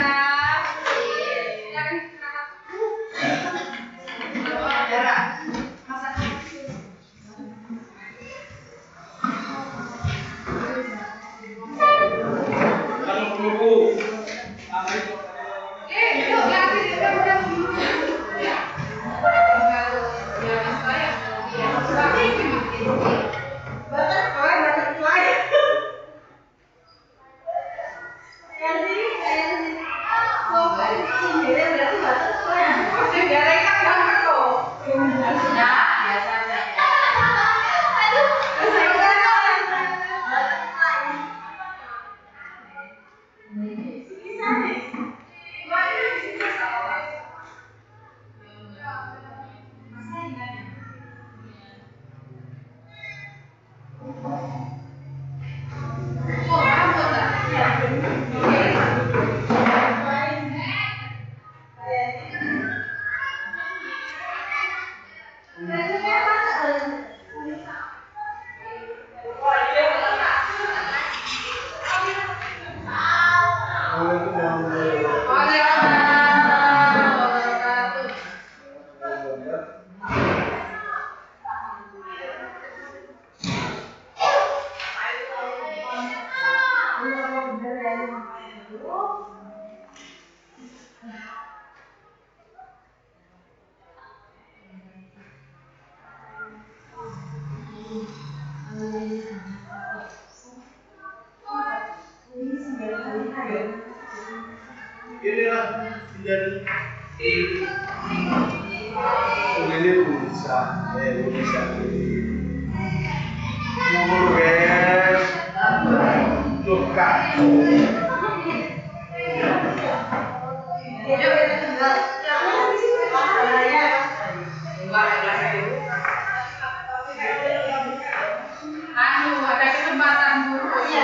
S3: Inilah menjadi ini bisa nomor guys suka
S1: Ada kesempatan dulu ya.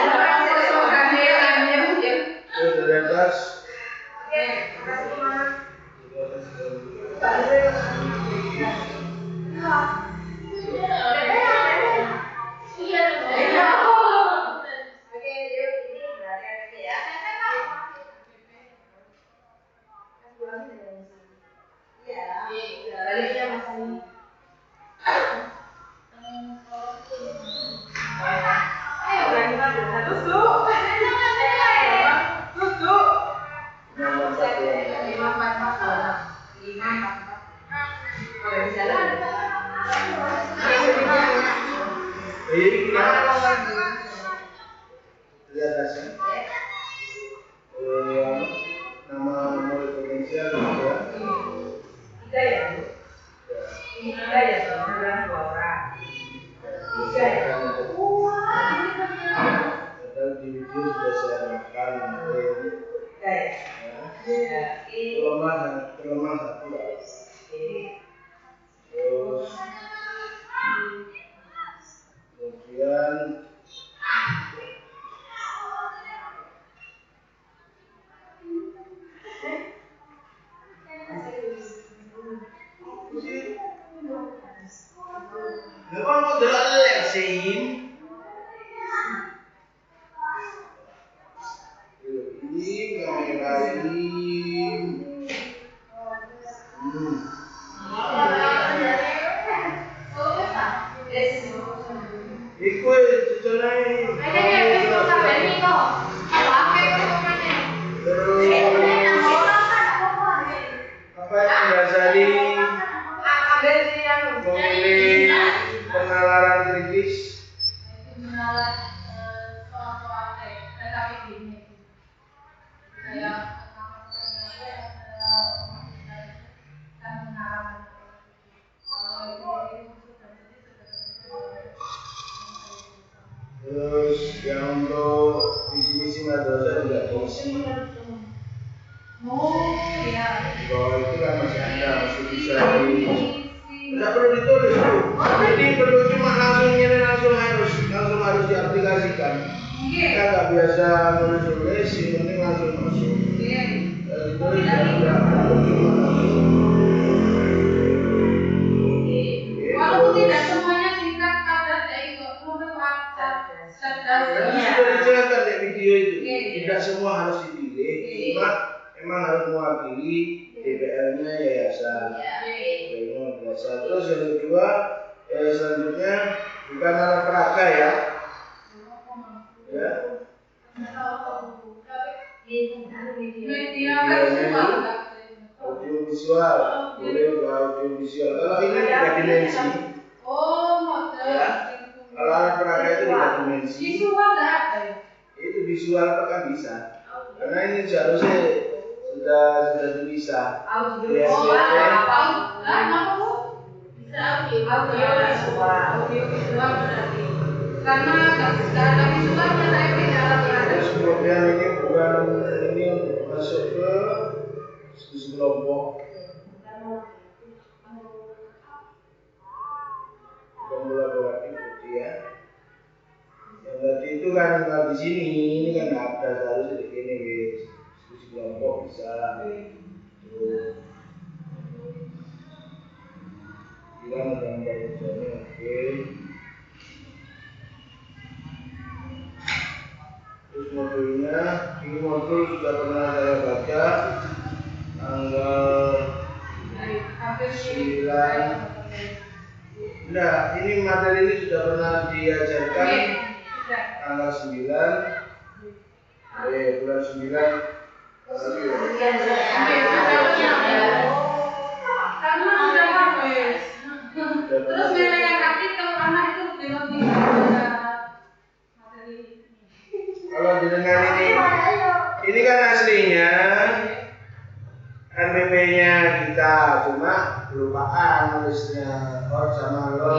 S1: Kelemahan hati lah. Terus kemudian Lepas mau gerak lesin. Ini kami lagi Oh, iya.
S3: Di bawah itu kan masih ada, masih bisa tidak perlu ditulis tuh. Jadi perlu cuma langsung harus diaplikasikan. Kita nggak biasa nulis, yang penting langsung masuk. Ditulis ya udah, cuma langsung.
S1: Walaupun tidak semuanya singkat padat ya itu
S3: Sudah dijelaskan di video itu. Tidak semua harus dipilih, cuma memang harus mewakili DPR-nya yayasan. Terus yang kedua, selanjutnya bukan alat peraga ya.
S1: Media visual.
S3: Audio visual, boleh juga audio visual. Kalau ini 3 dimensi.
S1: Ya.
S3: Kalau alat peraga itu 3 dimensi.
S1: Visual nggak ada ya?
S3: Itu visual kan bisa. Karena ini seharusnya sudah bisa.
S1: Audio visual. Audio visual berarti. Karena nggak ada visualnya saya beda alat peraga.
S3: Terus kemudian ini bukan ini untuk masuk ke diskusi kelompok. Bukan kolaboratif gitu ya. Yang tadi itu kan kalau di sini ini kan nggak ada, harus seperti ini diskusi kelompok bisa. Tuh. Bilang gambar tujuannya oke. Terus modulnya, ini modul sudah pernah saya baca tanggal 9. Nah, ini materi ini sudah pernah diajarkan tanggal 9 bulan 9
S1: Karena sudah habis. Terus nilai yang aktif kalau anak itu lebih materi.
S3: Kalau dengan ini kan aslinya NPP-nya kita, cuma kelupaan nulisnya sama lo.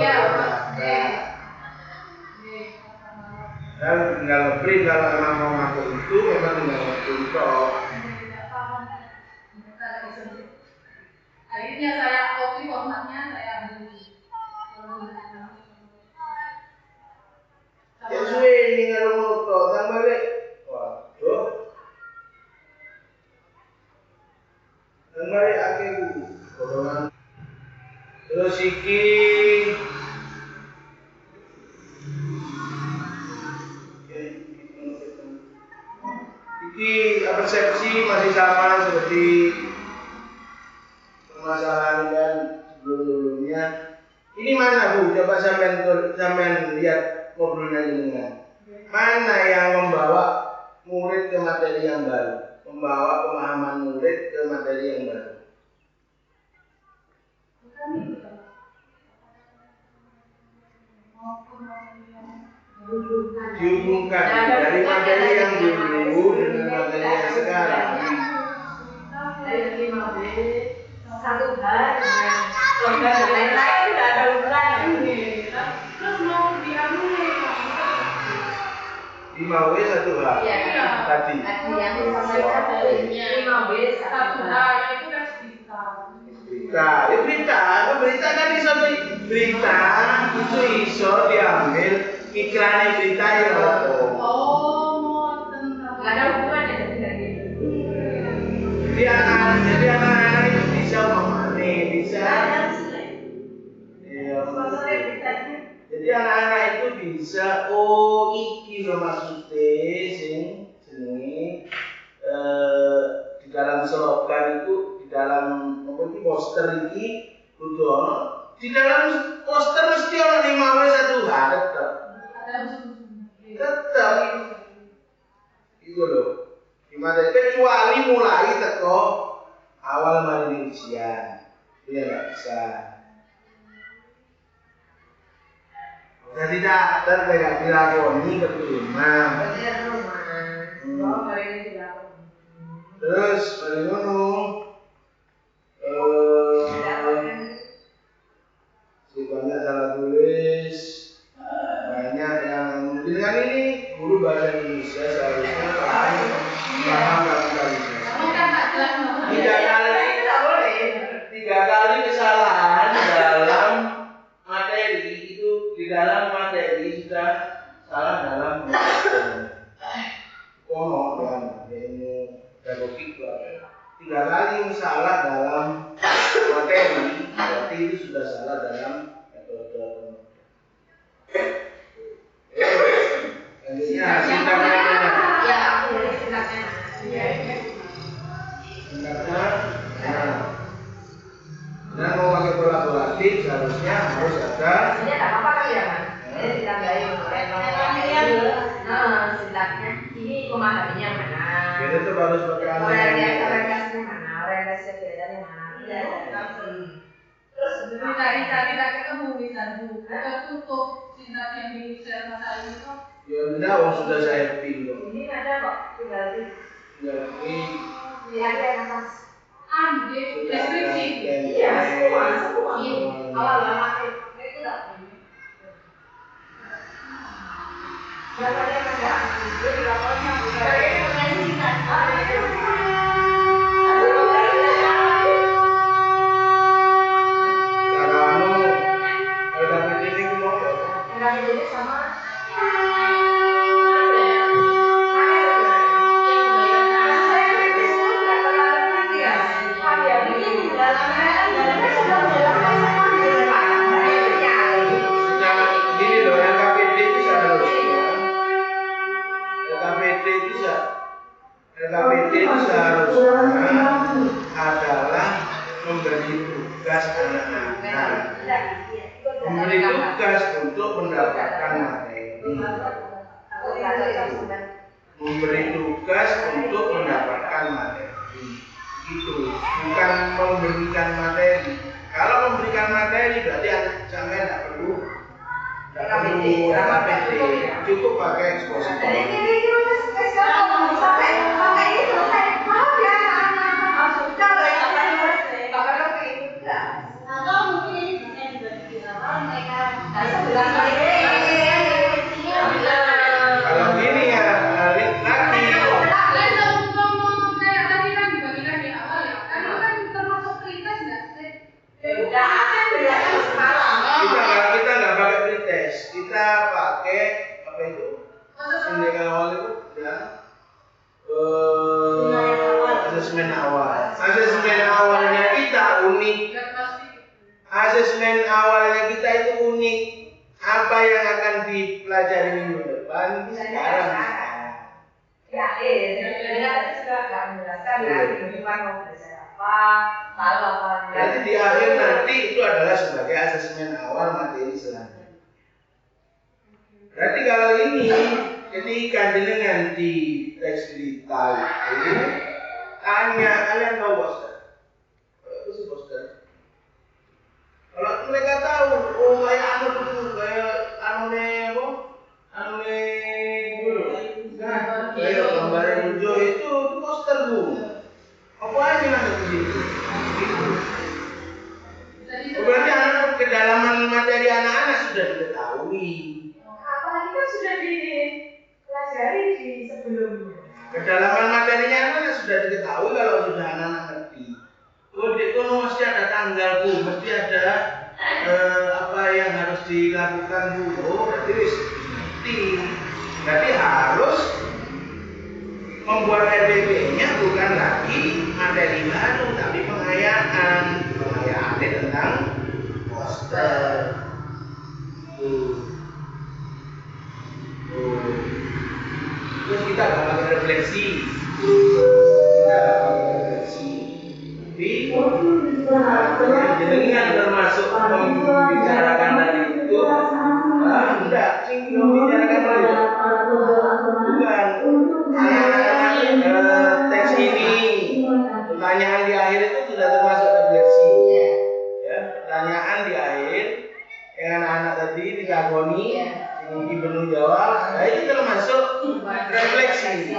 S3: Dan tinggal nge-print kalau memang mau ngaku itu memang tinggal nge-print toh.
S1: Akhirnya saya copy formatnya saya ambil.
S3: Ya suwe ini kalau mau toh, kan balik. Waduh. Dan balik akhirnya golongan. Terus iki persepsi masih sama seperti permasalahan dan sebelum-sebelumnya. Ini mana Bu? Coba sampean lihat modulnya ini. Mana yang membawa murid ke materi yang baru, membawa pemahaman murid ke materi yang baru? Dihubungkan dari materi yang dulu dengan materi yang sekarang.
S4: Satu hal dengan program yang lain tidak ada hubungannya.
S1: Terus mau diambil
S3: 5W 1H tadi.
S4: Yang disampaikan dari 5W
S1: 1H itu kan
S3: Berita kan iso berita itu iso diambil iklannya berita ya.
S4: Nggak ada hubungannya dengan itu.
S3: Jadi anak-anak itu bisa memahami, bisa. Iya. Jadi anak-anak itu bisa, oh iki lho maksudnya sing jenenge di dalam slogan itu, di dalam poster iki kudu ono. Di dalam poster mesti ono 5W 1H tetep. Tetep. Itu loh. Gimana? Kecuali mulai teko awal mari ujian. Itu ya nggak bisa. Jadi tidak dilakoni keterima. Terus dari ngono banyak salah tulis, banyak yang dengan ini guru bahasa Indonesia seharusnya paham kapitalisasi.
S1: Kamu kan tak jelas
S3: 3 kali salah dalam materi, berarti itu sudah salah dalam metode. Selanjutnya sintaknya mana?
S4: Ya, aku dari sintaknya.
S3: Sintaknya, nah mau pakai kolaboratif seharusnya harus ada.
S4: Sebenarnya tak apa-apa kan ya kan? Ini ditambahin sintaknya. Ini memahaminya mana?
S3: Jadi itu harus pakai
S4: orientasinya mana? Orientasi belajarnya mana? Terus
S1: tidak ketemu misalnya tertutup sintak yang di share Mas Ali itu.
S3: Ya enggak, sudah saya ping dong.
S4: Ini ada kok, tinggal di.
S3: Ya ini.
S4: Lihat yang atas.
S1: Deskripsi.
S4: Iya, semua. Awal pakai itu enggak. Namanya ada jadi lapornya bukan.
S3: LKPD itu seharusnya adalah memberi tugas anak-anak, memberi tugas untuk mendapatkan materi, memberi tugas untuk mendapatkan materi, gitu, bukan memberikan materi. Kalau memberikan materi berarti anak sampai tidak perlu LKPD, cukup pakai ekspositor. Kalau gini ya lagi. Kita nggak pakai pretest, kita pakai apa itu? Sindiran awal itu ya. Asesmen awal. Asesmen awalnya kita unik. Asesmen awalnya kita itu unik. Apa yang akan dipelajari minggu depan sekarang.
S4: Ya, kita juga nggak menjelaskan minggu depan mau belajar apa, lalu apa.
S3: Jadi di akhir nanti itu adalah sebagai asesmen awal materi selanjutnya. Berarti kalau ini ketika jenengan di teks berita itu tanya, kalian tahu poster? Apa sih poster? Kalau mereka tahu, oh kayak anu itu, kayak anu dulu, kayak gambar yang hijau itu poster bu. Apa aja nanti begitu? Berarti anak kedalaman materi anak-anak sudah diketahui.
S4: Apalagi kan sudah dipelajari di sebelumnya.
S3: Kedalaman materinya anak-anak sudah diketahui kalau sudah anak-anak ngerti. Oh, di kono mesti ada tanggal bu, mesti ada apa yang harus dilakukan bu. Oh, berarti ngerti. Berarti harus membuat RDP-nya bukan lagi materi baru, tapi penghayaan tentang poster. Terus kita nggak pakai refleksi, tapi jenengan termasuk membicarakan tadi itu, enggak, membicarakan tadi bukan teks ini, pertanyaan di akhir itu sudah termasuk refleksi, ya, pertanyaan di akhir yang anak-anak tadi dikagoni. Ibu penuh jawab, nah itu termasuk refleksi.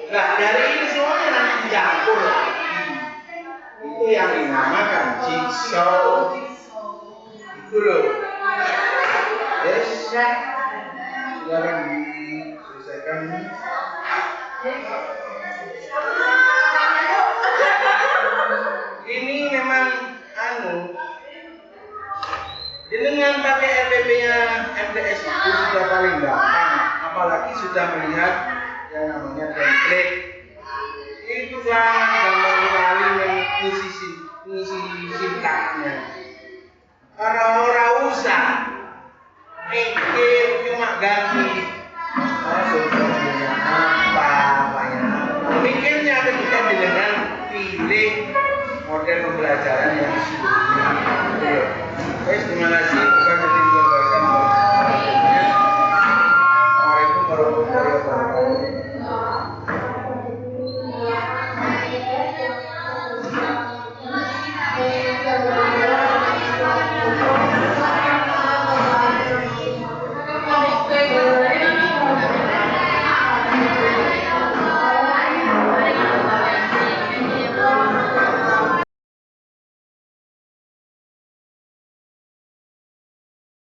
S3: Nah, dari ini semuanya nanti campur lagi. Itu yang dinamakan jigsaw. Itu loh. Yes. Silakan diselesaikan. Ini memang dengan pakai RPP-nya MTS itu sudah paling gampang, apalagi sudah melihat yang namanya template. Itu sangat gampang sekali mengisi sintaknya. Orang-orang usah mikir cuma ganti substansinya apanya. Mikirnya ketika dengan pilih model pembelajaran yang sebelumnya. Terima kasih.